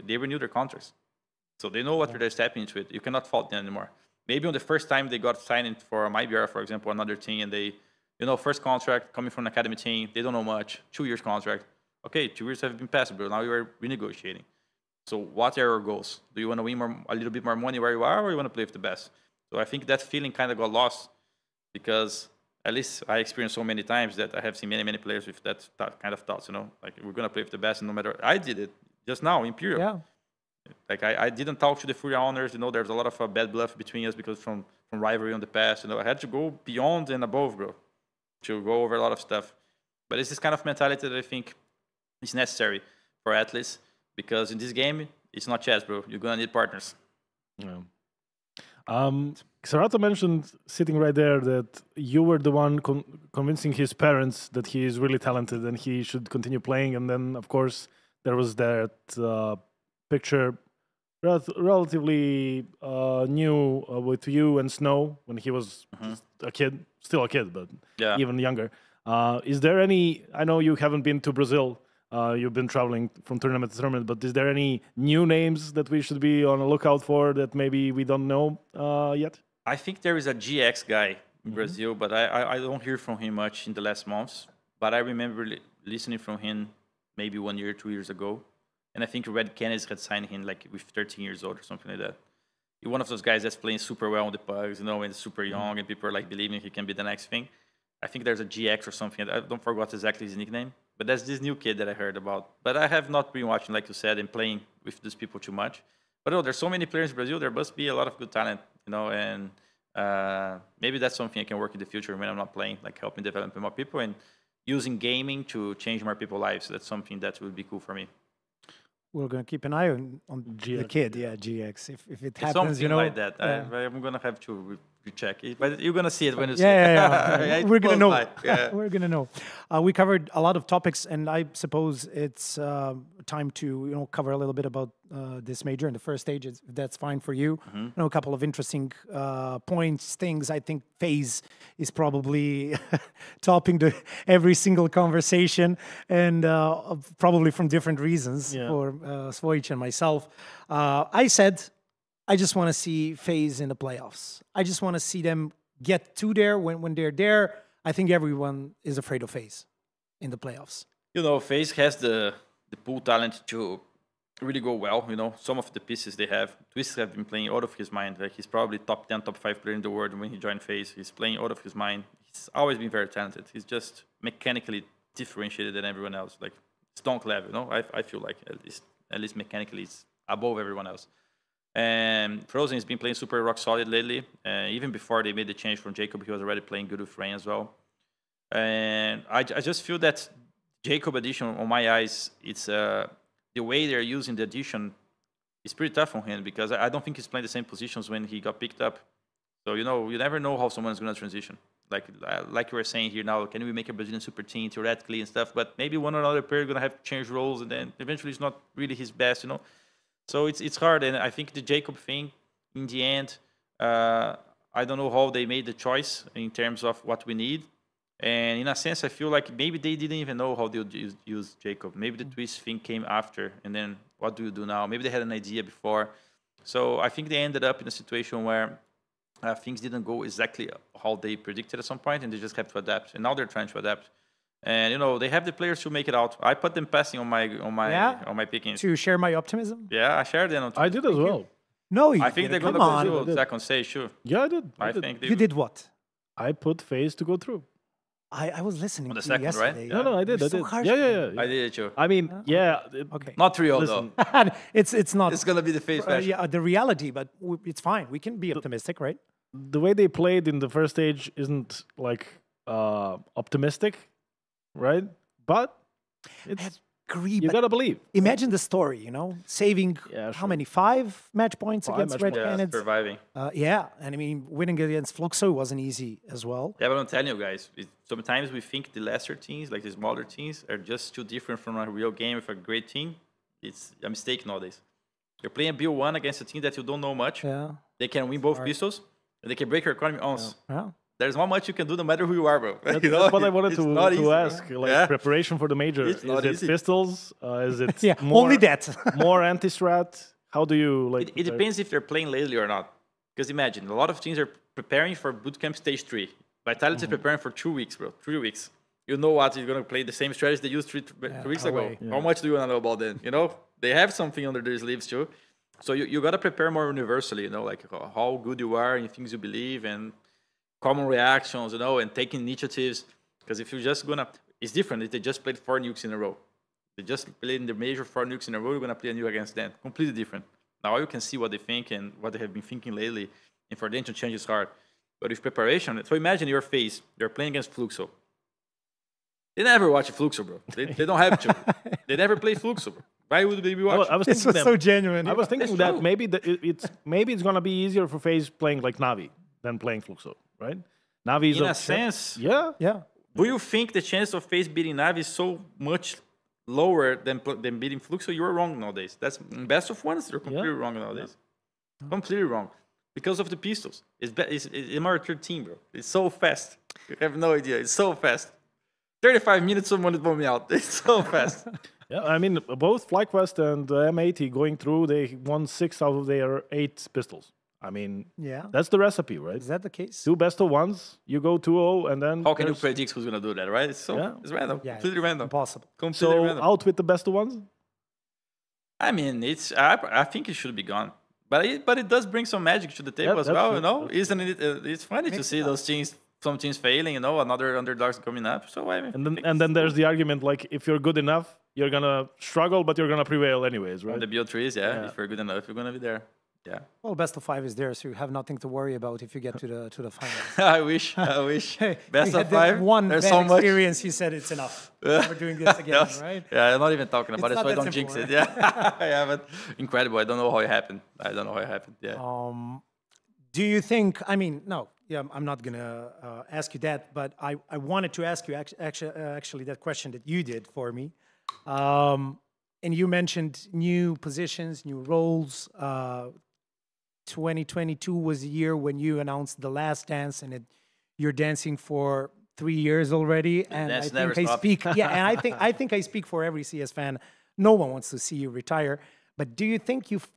[SPEAKER 2] they renew their contracts. So they know what they're stepping into it. You cannot fault them anymore. Maybe on the first time they got signed for MyBR, for example, another team, and they, you know, first contract coming from an academy team, they don't know much, 2 years contract. Okay, 2 years have been passed, bro. Now you are renegotiating. So what are your goals? Do you want to win a little bit more money where you are, or you want to play with the best? So I think that feeling kind of got lost, because at least I experienced so many times that I have seen many players with that kind of thoughts, you know, like, we're going to play with the best, and no matter. I did it just now, Imperial.
[SPEAKER 1] Yeah.
[SPEAKER 2] Like, I didn't talk to the Fury owners, you know, there's a lot of bad bluff between us because from rivalry on the past, you know, I had to go beyond and above, bro, to go over a lot of stuff. But it's this kind of mentality that I think is necessary for athletes, because in this game, it's not chess, bro. You're going to need partners.
[SPEAKER 3] Yeah. Serato mentioned sitting right there that you were the one convincing his parents that he is really talented and he should continue playing. And then, of course, there was that picture relatively new with you and Snow when he was just a kid, still a kid, but even younger. Is there any, I know you haven't been to Brazil, you've been traveling from tournament to tournament, but is there any new names that we should be on a lookout for that maybe we don't know yet?
[SPEAKER 2] I think there is a GX guy in Brazil, but I don't hear from him much in the last months. But I remember listening from him maybe 1 year, 2 years ago. And I think Red Canids had signed him like with 13 years old or something like that. He's one of those guys that's playing super well on the pugs, and super young, and people are like believing he can be the next thing. I think there's a GX or something. I don't forget exactly his nickname. But that's this new kid that I heard about. But I have not been watching, like you said, and playing with these people too much. But there's so many players in Brazil. There must be a lot of good talent, and maybe that's something I can work in the future when I'm not playing, like helping develop more people and using gaming to change more people's lives. So that's something that would be cool for me.
[SPEAKER 1] We're going to keep an eye on the kid, GX. If it happens,
[SPEAKER 2] something like that. I'm going to have to recheck it, but you're going to see it when it's
[SPEAKER 1] We're going to know. We're going to know. We covered a lot of topics, and I suppose it's time to cover a little bit about this major in the first stage, if that's fine for you. A couple of interesting points, things. I think FaZe is probably topping every single conversation, and probably from different reasons for SVOJIČ and myself. I said, I just want to see FaZe in the playoffs. I just want to see them get to there. When they're there, I think everyone is afraid of FaZe in the playoffs.
[SPEAKER 2] FaZe has the pool talent to really go well. Some of the pieces they have. Twist have been playing out of his mind. Like, he's probably top 10, top 5 player in the world when he joined FaZe. He's playing out of his mind. He's always been very talented. He's just mechanically differentiated than everyone else. Like stonk level, I feel like at least mechanically it's above everyone else. And Frozen has been playing super rock solid lately. Even before they made the change from Jacob, he was already playing good with Rain as well. And I just feel that Jacob addition, on my eyes, it's the way they're using the addition is pretty tough on him, because I don't think he's playing the same positions when he got picked up. So, you never know how someone's going to transition. Like you were saying here now, can we make a Brazilian super team theoretically and stuff? But maybe one or another player is going to have to change roles, and then eventually it's not really his best, So it's hard, and I think the Jacob thing, in the end, I don't know how they made the choice in terms of what we need. And in a sense, I feel like maybe they didn't even know how they would use Jacob. Maybe the Twist thing came after, and then what do you do now? Maybe they had an idea before. So I think they ended up in a situation where things didn't go exactly how they predicted at some point, and they just have to adapt. And now they're trying to adapt. And they have the players to make it out. I put them passing on my pickings.
[SPEAKER 1] To share my optimism?
[SPEAKER 2] Yeah, I shared them.
[SPEAKER 3] I did as well.
[SPEAKER 1] No,
[SPEAKER 2] I think they're going to do second stage, sure.
[SPEAKER 3] Yeah, I did.
[SPEAKER 2] I think
[SPEAKER 1] you did what?
[SPEAKER 3] I put FaZe to go through.
[SPEAKER 1] I was listening
[SPEAKER 2] on the
[SPEAKER 1] to
[SPEAKER 2] second,
[SPEAKER 1] you yesterday.
[SPEAKER 2] right?
[SPEAKER 3] No, I did.
[SPEAKER 1] So
[SPEAKER 3] Yeah.
[SPEAKER 2] I did it too.
[SPEAKER 3] I mean,
[SPEAKER 1] okay.
[SPEAKER 2] Not 3-0 though.
[SPEAKER 1] It's not.
[SPEAKER 2] It's gonna be the FaZe match.
[SPEAKER 1] The reality, but it's fine. We can be optimistic, right?
[SPEAKER 3] The way they played in the first stage isn't like optimistic, right? But it's you gotta believe.
[SPEAKER 1] Imagine the story, saving how many 5 match points against Red Canids?
[SPEAKER 2] Surviving.
[SPEAKER 1] And I mean, winning against Fluxo wasn't easy as well.
[SPEAKER 2] Yeah, but I'm telling you guys, sometimes we think the lesser teams, like the smaller teams, are just too different from a real game with a great team. It's a mistake nowadays. You're playing BO1 against a team that you don't know much.
[SPEAKER 1] Yeah.
[SPEAKER 2] They can win both pistols, and they can break your economy once.
[SPEAKER 1] Yeah.
[SPEAKER 2] There's not much you can do no matter who you are, bro.
[SPEAKER 3] That's what I wanted to ask. Preparation for the major. Is it pistols? Is it more,
[SPEAKER 1] only that.
[SPEAKER 3] more anti-strat? How do you like?
[SPEAKER 2] It depends if they're playing lately or not. Because imagine, a lot of teams are preparing for bootcamp stage 3. Vitality is preparing for 2 weeks, bro. 3 weeks. You know what? You're going to play the same strategy they used 3 weeks ago. Yeah. How much do you want to know about them? They have something under their sleeves too. So you got to prepare more universally, like how good you are in things you believe and common reactions, and taking initiatives. Because if you're just going to... It's different if they just played 4 nukes in a row. They just played in the major 4 nukes in a row, you're going to play a nuke against them. Completely different. Now you can see what they think and what they have been thinking lately. And for them to change is hard. But with preparation... So imagine your FaZe. They're playing against Fluxo. They never watch Fluxo, bro. They don't have to. They never play Fluxo, bro. Why would they be watching?
[SPEAKER 3] I was thinking
[SPEAKER 1] so genuine.
[SPEAKER 3] I was thinking that maybe it's going to be easier for FaZe playing like Navi. than playing Fluxo, right? Navi is
[SPEAKER 4] in a sense.
[SPEAKER 3] Yeah.
[SPEAKER 1] Yeah.
[SPEAKER 4] Do you think the chance of FaZe beating Navi is so much lower than beating Fluxo? You're wrong nowadays. That's best of ones. You're completely wrong nowadays. Completely wrong. Because of the pistols. It's Mario 13, bro. It's so fast. You have no idea. It's so fast. 35 minutes, someone will bomb me out. It's so fast.
[SPEAKER 3] Yeah, I mean, both FlyQuest and M80 going through, they won 6 out of their 8 pistols. I mean, that's the recipe, right?
[SPEAKER 1] Is that the case?
[SPEAKER 3] 2 best of ones, you go 2-0, and then...
[SPEAKER 4] How can you predict who's going to do that, right? It's it's random.
[SPEAKER 1] Yeah,
[SPEAKER 4] completely random.
[SPEAKER 1] Impossible.
[SPEAKER 4] Completely random.
[SPEAKER 3] Out with the best of ones?
[SPEAKER 4] I mean, I think it should be gone. But it does bring some magic to the table as well, you know? Isn't it? It's funny to see those teams, some teams failing, you know, another underdogs coming up. So I mean,
[SPEAKER 3] and then there's the argument, like, if you're good enough, you're going to struggle, but you're going to prevail anyways, right?
[SPEAKER 4] The BO3s, if you're good enough, you're going to be there. Yeah.
[SPEAKER 1] Well, best of 5 is there, so you have nothing to worry about if you get to the finals.
[SPEAKER 4] I wish. Best of 5.
[SPEAKER 1] One
[SPEAKER 4] There's
[SPEAKER 1] bad
[SPEAKER 4] so much
[SPEAKER 1] experience. He said it's enough. We're doing this again, right?
[SPEAKER 4] Yeah, I'm not even talking about
[SPEAKER 1] It's
[SPEAKER 4] it, so
[SPEAKER 1] not
[SPEAKER 4] I don't
[SPEAKER 1] that
[SPEAKER 4] jinx
[SPEAKER 1] simple,
[SPEAKER 4] it. Yeah, yeah, but incredible. I don't know how it happened. Yeah.
[SPEAKER 1] Do you think? I mean, no. Yeah, I'm not gonna ask you that, but I wanted to ask you actually that question that you did for me. And you mentioned new positions, new roles. 2022 was the year when you announced The Last Dance, and you're dancing for 3 years already. And I think I speak, and I think I speak for every CS fan. No one wants to see you retire. But do you think you've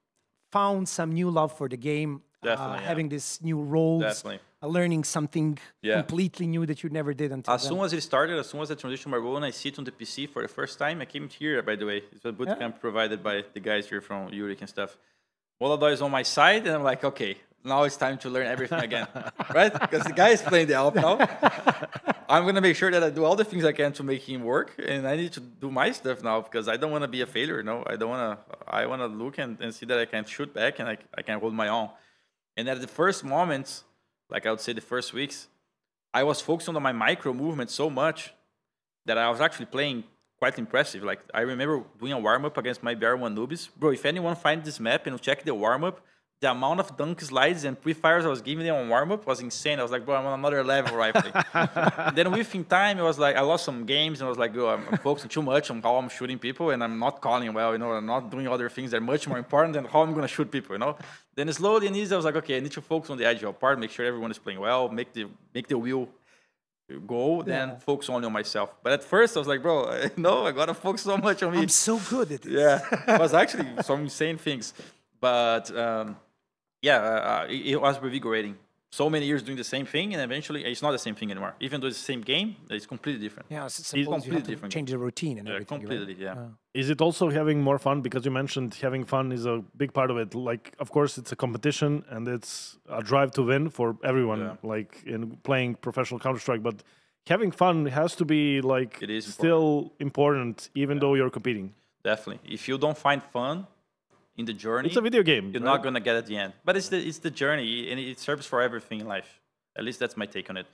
[SPEAKER 1] found some new love for the game?
[SPEAKER 4] Definitely,
[SPEAKER 1] having these new roles,
[SPEAKER 4] definitely.
[SPEAKER 1] Learning something completely new that you never did until
[SPEAKER 4] As soon as it started, as soon as I transitioned my role and I sit on the PC for the first time, I came here, by the way. It's a bootcamp provided by the guys here from Yurik and stuff. Volador is on my side, and I'm like, okay, now it's time to learn everything again, right? Because the guy is playing the Alp now. I'm going to make sure that I do all the things I can to make him work, and I need to do my stuff now because I don't want to be a failure, no? I want to look and see that I can shoot back and I can hold my own. And at the first moments, like I would say the first weeks, I was focused on my micro movement so much that I was actually playing quite impressive. Like, I remember doing a warm-up against my BR1 noobs. Bro, if anyone finds this map and check the warm-up, the amount of dunk slides and pre-fires I was giving them on warm-up was insane. I was like, bro, I'm on another level right now. Then within time, it was like, I lost some games, and I was like, bro, I'm focusing too much on how I'm shooting people, and I'm not calling well, you know, I'm not doing other things that are much more important than how I'm going to shoot people, you know. Then slowly and easy, I was like, okay, I need to focus on the agile part, make sure everyone is playing well, make the wheel go, then focus only on myself. But at first, I was like, bro, no, I got to focus so much on me.
[SPEAKER 1] I'm so good at it.
[SPEAKER 4] Yeah, it was actually some insane things. But it was revigorating. So many years doing the same thing, and eventually it's not the same thing anymore. Even though it's the same game, it's completely different.
[SPEAKER 1] Yeah, suppose you have to change the routine and everything.
[SPEAKER 4] Completely,
[SPEAKER 1] right?
[SPEAKER 3] Is it also having more fun? Because you mentioned having fun is a big part of it. Like, of course, it's a competition and it's a drive to win for everyone, like in playing professional Counter-Strike. But having fun has to be like still important, even though you're competing.
[SPEAKER 4] Definitely. If you don't find fun in the journey,
[SPEAKER 3] it's a video game.
[SPEAKER 4] You're not gonna get at the end. But it's the journey, and it serves for everything in life. At least that's my take on it.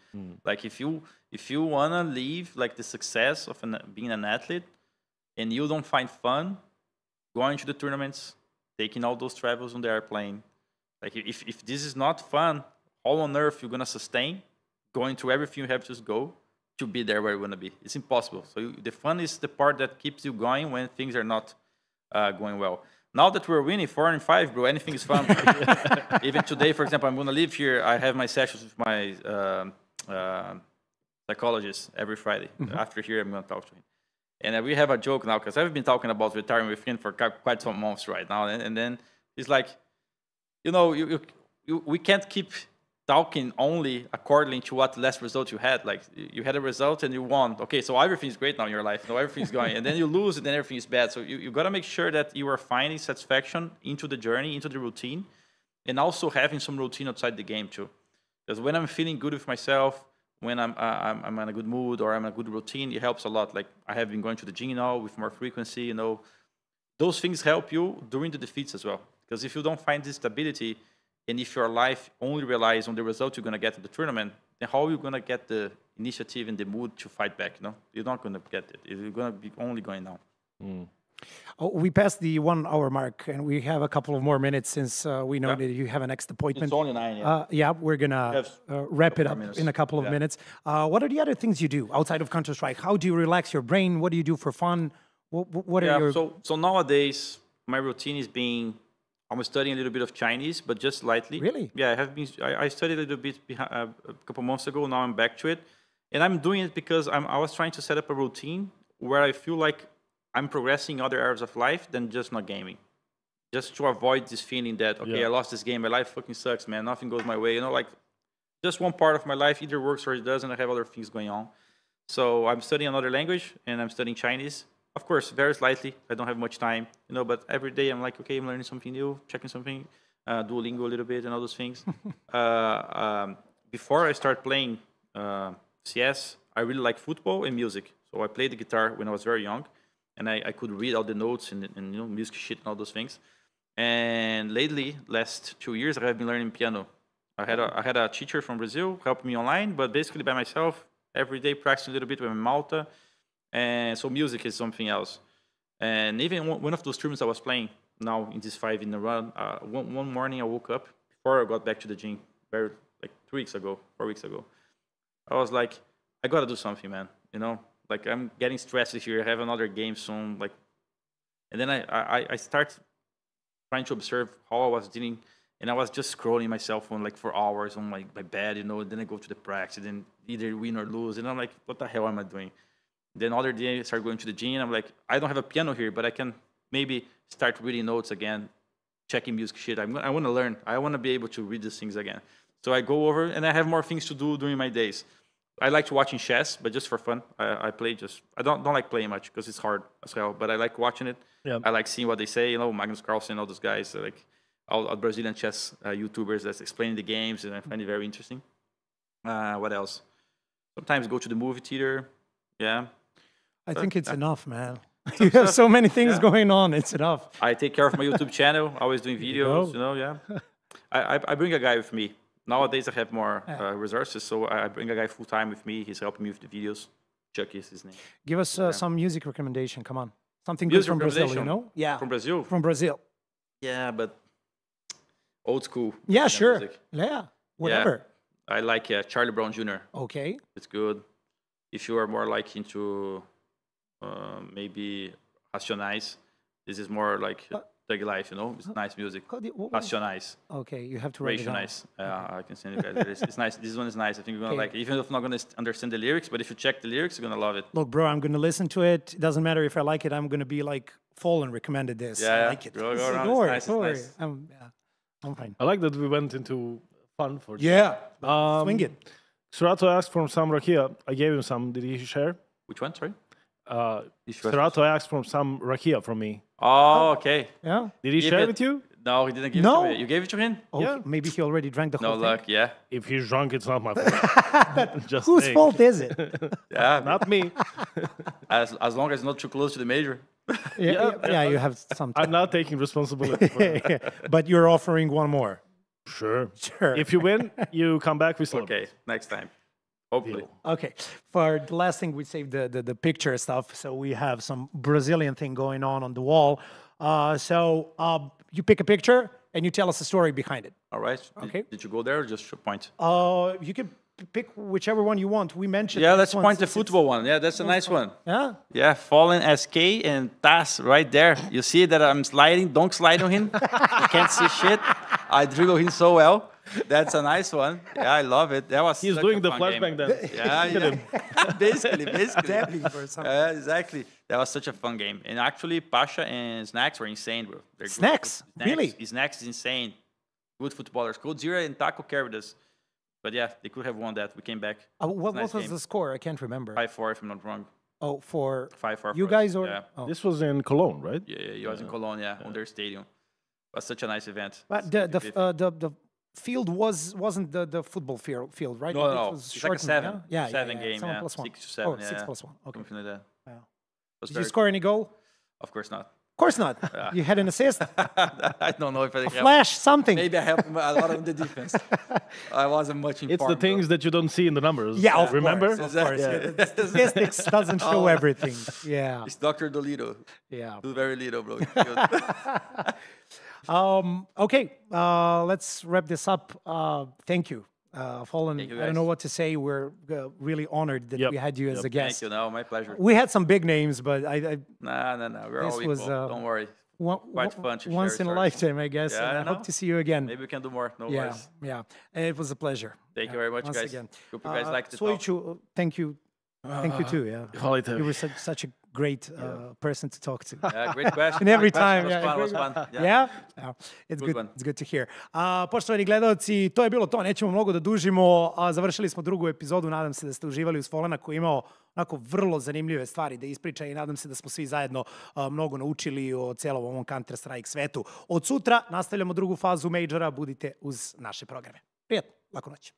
[SPEAKER 4] Like, if you wanna live like the success of being an athlete, and you don't find fun going to the tournaments, taking all those travels on the airplane, like if this is not fun, how on earth you're gonna sustain going through everything you have to go to be there where you wanna be? It's impossible. So the fun is the part that keeps you going when things are not going well. Now that we're winning 4-5, bro, anything is fun. Even today, for example, I'm going to leave here. I have my sessions with my psychologist every Friday. After here, I'm going to talk to him. And we have a joke now, because I've been talking about retiring with him for quite some months right now. And then he's like, you know, we can't keep talking only according to what last result you had. Like, you had a result and you won. Okay, so everything's great now in your life. No, everything's going. And then you lose and then everything is bad. So you got to make sure that you are finding satisfaction into the journey, into the routine, and also having some routine outside the game too. Because when I'm feeling good with myself, when I'm in a good mood or I'm in a good routine, it helps a lot. Like, I have been going to the gym now with more frequency, you know. Those things help you during the defeats as well. Because if you don't find this stability, and if your life only relies on the result you're going to get at the tournament, then how are you going to get the initiative and the mood to fight back? You know, you're not going to get it. You're going to be only going down.
[SPEAKER 1] Oh, we passed the 1 hour mark, and we have a couple of more minutes since we know that you have a next appointment.
[SPEAKER 4] It's only 9, yeah.
[SPEAKER 1] Yeah, we're gonna wrap it up in a couple of minutes. What are the other things you do outside of Counter-Strike? How do you relax your brain? What do you do for fun? What are your...
[SPEAKER 4] So nowadays, my routine is I'm studying a little bit of Chinese, but just lightly.
[SPEAKER 1] Really?
[SPEAKER 4] Yeah, I studied a little bit a couple months ago. Now I'm back to it. And I'm doing it because I was trying to set up a routine where I feel like I'm progressing in other areas of life than just not gaming. Just to avoid this feeling that, okay, I lost this game, my life fucking sucks, man, nothing goes my way. You know, like, just one part of my life either works or it doesn't. I have other things going on. So I'm studying another language, and I'm studying Chinese. Of course, very slightly. I don't have much time, you know, but every day I'm like, okay, I'm learning something new, checking something, Duolingo a little bit and all those things. Before I start playing CS, I really like football and music. So I played the guitar when I was very young. And I could read all the notes and you know, music shit and all those things. And lately, last 2 years, I have been learning piano. I had a teacher from Brazil help me online, but basically by myself, every day practicing a little bit with my Malta. And so music is something else. And even one of those tournaments I was playing now in this 5 in a run, one morning I woke up before I got back to the gym, like 4 weeks ago. I was like, I gotta do something, man, you know? Like, I'm getting stressed here. I have another game soon. Like, and then I start trying to observe how I was dealing, and I was just scrolling my cell phone like for hours on my bed, you know. And then I go to the practice, and then either win or lose, and I'm like, what the hell am I doing? Then other day I start going to the gym. And I'm like, I don't have a piano here, but I can maybe start reading notes again, checking music shit. I want to learn. I want to be able to read these things again. So I go over, and I have more things to do during my days. I like watching chess, but just for fun. I play just... I don't like playing much because it's hard as hell, but I like watching it. Yeah. I like seeing what they say, you know, Magnus Carlsen, all those guys, like all Brazilian chess YouTubers that's explaining the games, and I find it very interesting. What else? Sometimes go to the movie theater. Yeah.
[SPEAKER 1] I think it's enough, man. You have so many things going on. It's enough.
[SPEAKER 4] I take care of my YouTube channel, always doing videos, you know, yeah. I bring a guy with me. Nowadays, I have more resources, so I bring a guy full-time with me. He's helping me with the videos. Chuck is his name.
[SPEAKER 1] Give us some music recommendation. Come on. Something good from Brazil, you know? Yeah.
[SPEAKER 4] From Brazil?
[SPEAKER 1] From Brazil.
[SPEAKER 4] Yeah, but old school.
[SPEAKER 1] Yeah, sure. Music. Yeah, whatever.
[SPEAKER 4] Yeah. I like Charlie Brown Jr.
[SPEAKER 1] Okay.
[SPEAKER 4] It's good. If you are more like into maybe Racionais, this is more like... Thug Life, you know, it's nice music. Racionais.
[SPEAKER 1] Okay, you have to write it down.
[SPEAKER 4] I can send you guys. It's nice. This one is nice. I think you're gonna like it. Even if you're not gonna understand the lyrics, but if you check the lyrics, you're gonna love it.
[SPEAKER 1] Look, bro, I'm gonna listen to it. It doesn't matter if I like it. I'm gonna be like, Fallen recommended this.
[SPEAKER 4] Yeah,
[SPEAKER 1] I like it.
[SPEAKER 4] Go around. It's nice.
[SPEAKER 1] I'm fine.
[SPEAKER 3] I like that we went into fun for this.
[SPEAKER 1] Yeah. Swing it.
[SPEAKER 3] Serato asked for some rakia. I gave him some. Did he share?
[SPEAKER 4] Which one? Sorry.
[SPEAKER 3] Serato asked for some rakia from me.
[SPEAKER 4] Oh, okay.
[SPEAKER 1] Yeah.
[SPEAKER 3] Did he share it with you?
[SPEAKER 4] No, he didn't give it to me. You gave it to him?
[SPEAKER 1] Oh, yeah. Maybe he already drank the whole thing.
[SPEAKER 4] No luck, yeah.
[SPEAKER 3] If he's drunk, it's not my fault.
[SPEAKER 1] Whose fault is it?
[SPEAKER 4] Yeah.
[SPEAKER 3] Not me.
[SPEAKER 4] As long as it's not too close to the major.
[SPEAKER 1] Yeah, you have some time.
[SPEAKER 3] I'm not taking responsibility for it.
[SPEAKER 1] But you're offering one more.
[SPEAKER 3] Sure. If you win, you come back with
[SPEAKER 4] Okay, next time. Hopefully.
[SPEAKER 1] Okay. For the last thing, we saved the picture stuff. So we have some Brazilian thing going on the wall. So you pick a picture and you tell us a story behind it.
[SPEAKER 4] All right.
[SPEAKER 1] Okay.
[SPEAKER 4] Did you go there or just point?
[SPEAKER 1] You can pick whichever one you want. We mentioned.
[SPEAKER 4] Yeah, let's point the football one. Yeah, that's a nice one.
[SPEAKER 1] Yeah.
[SPEAKER 4] Yeah, Fallen SK and Tas right there. You see that I'm sliding? Don't slide on him. You can't see shit. I dribble him so well. That's a nice one. Yeah, I love it. That was.
[SPEAKER 3] He's doing the flashbang dance.
[SPEAKER 4] Yeah. basically.
[SPEAKER 1] Or something.
[SPEAKER 4] Exactly. That was such a fun game. And actually, Pasha and Snacks were insane, bro.
[SPEAKER 1] Snacks? Really?
[SPEAKER 4] Snacks is insane. Good footballers. Code Zero and Taco carried us. But yeah, they could have won that. We came back.
[SPEAKER 1] What was the score? I can't remember.
[SPEAKER 4] 5-4, if I'm not wrong.
[SPEAKER 1] Oh, for
[SPEAKER 4] 5-4.
[SPEAKER 1] you guys or?
[SPEAKER 4] Yeah.
[SPEAKER 1] Oh.
[SPEAKER 3] This was in Cologne, right?
[SPEAKER 4] Yeah, you was in Cologne, on their stadium. It was such a nice event.
[SPEAKER 1] But the field wasn't the football field, right?
[SPEAKER 4] No.
[SPEAKER 1] It was
[SPEAKER 4] it's like a 7.
[SPEAKER 1] Yeah,
[SPEAKER 4] seven game.
[SPEAKER 1] 7+1.
[SPEAKER 4] 6 to 7.
[SPEAKER 1] Oh, 6+1. Okay.
[SPEAKER 4] Something like that.
[SPEAKER 1] Wow. Did you score any goal?
[SPEAKER 4] Of course not.
[SPEAKER 1] course not. You had an assist,
[SPEAKER 4] I don't know if I
[SPEAKER 1] a flash, something.
[SPEAKER 4] Maybe I helped a lot of the defense. I wasn't much informed.
[SPEAKER 3] It's the things that you don't see in the numbers.
[SPEAKER 1] Yeah, of
[SPEAKER 3] remember?
[SPEAKER 1] course, of course. Yeah. Statistics doesn't show everything. Yeah.
[SPEAKER 4] It's Dr. Dolittle.
[SPEAKER 1] Yeah.
[SPEAKER 4] Do very little, bro.
[SPEAKER 1] Okay, let's wrap this up. Thank you. Fallen, I don't know what to say. We're really honored that we had you as a guest.
[SPEAKER 4] Thank you. No, my pleasure.
[SPEAKER 1] We had some big names, but
[SPEAKER 4] No. We're all equal. Don't worry. Quite fun to
[SPEAKER 1] once
[SPEAKER 4] share
[SPEAKER 1] in a lifetime, I guess.
[SPEAKER 4] Yeah,
[SPEAKER 1] and I hope to see you again.
[SPEAKER 4] Maybe we can do more. No worries.
[SPEAKER 1] Yeah. It was a pleasure.
[SPEAKER 4] Thank you very much,
[SPEAKER 1] once
[SPEAKER 4] guys.
[SPEAKER 1] Again.
[SPEAKER 4] Hope you guys like the talk.
[SPEAKER 1] SVOJIĆ, thank you. Thank you too. Yeah. You were such a great person to talk to.
[SPEAKER 4] Great question.
[SPEAKER 1] And every time.
[SPEAKER 4] It was fun.
[SPEAKER 1] Yeah. It's good. It's good to hear. Poštovani gledalci, to je bilo to. Nećemo mnogo da dužimo. Završili smo drugu epizodu. Nadam se da ste uživali uz Falena koji je imao onako vrlo zanimljive stvari da ispriča i nadam se da smo svi zajedno mnogo naučili o celom ovom Counter-Strike svetu. Od sutra nastavljamo drugu fazu Majora. Budite uz naše programe. Prijatno. Laku noć.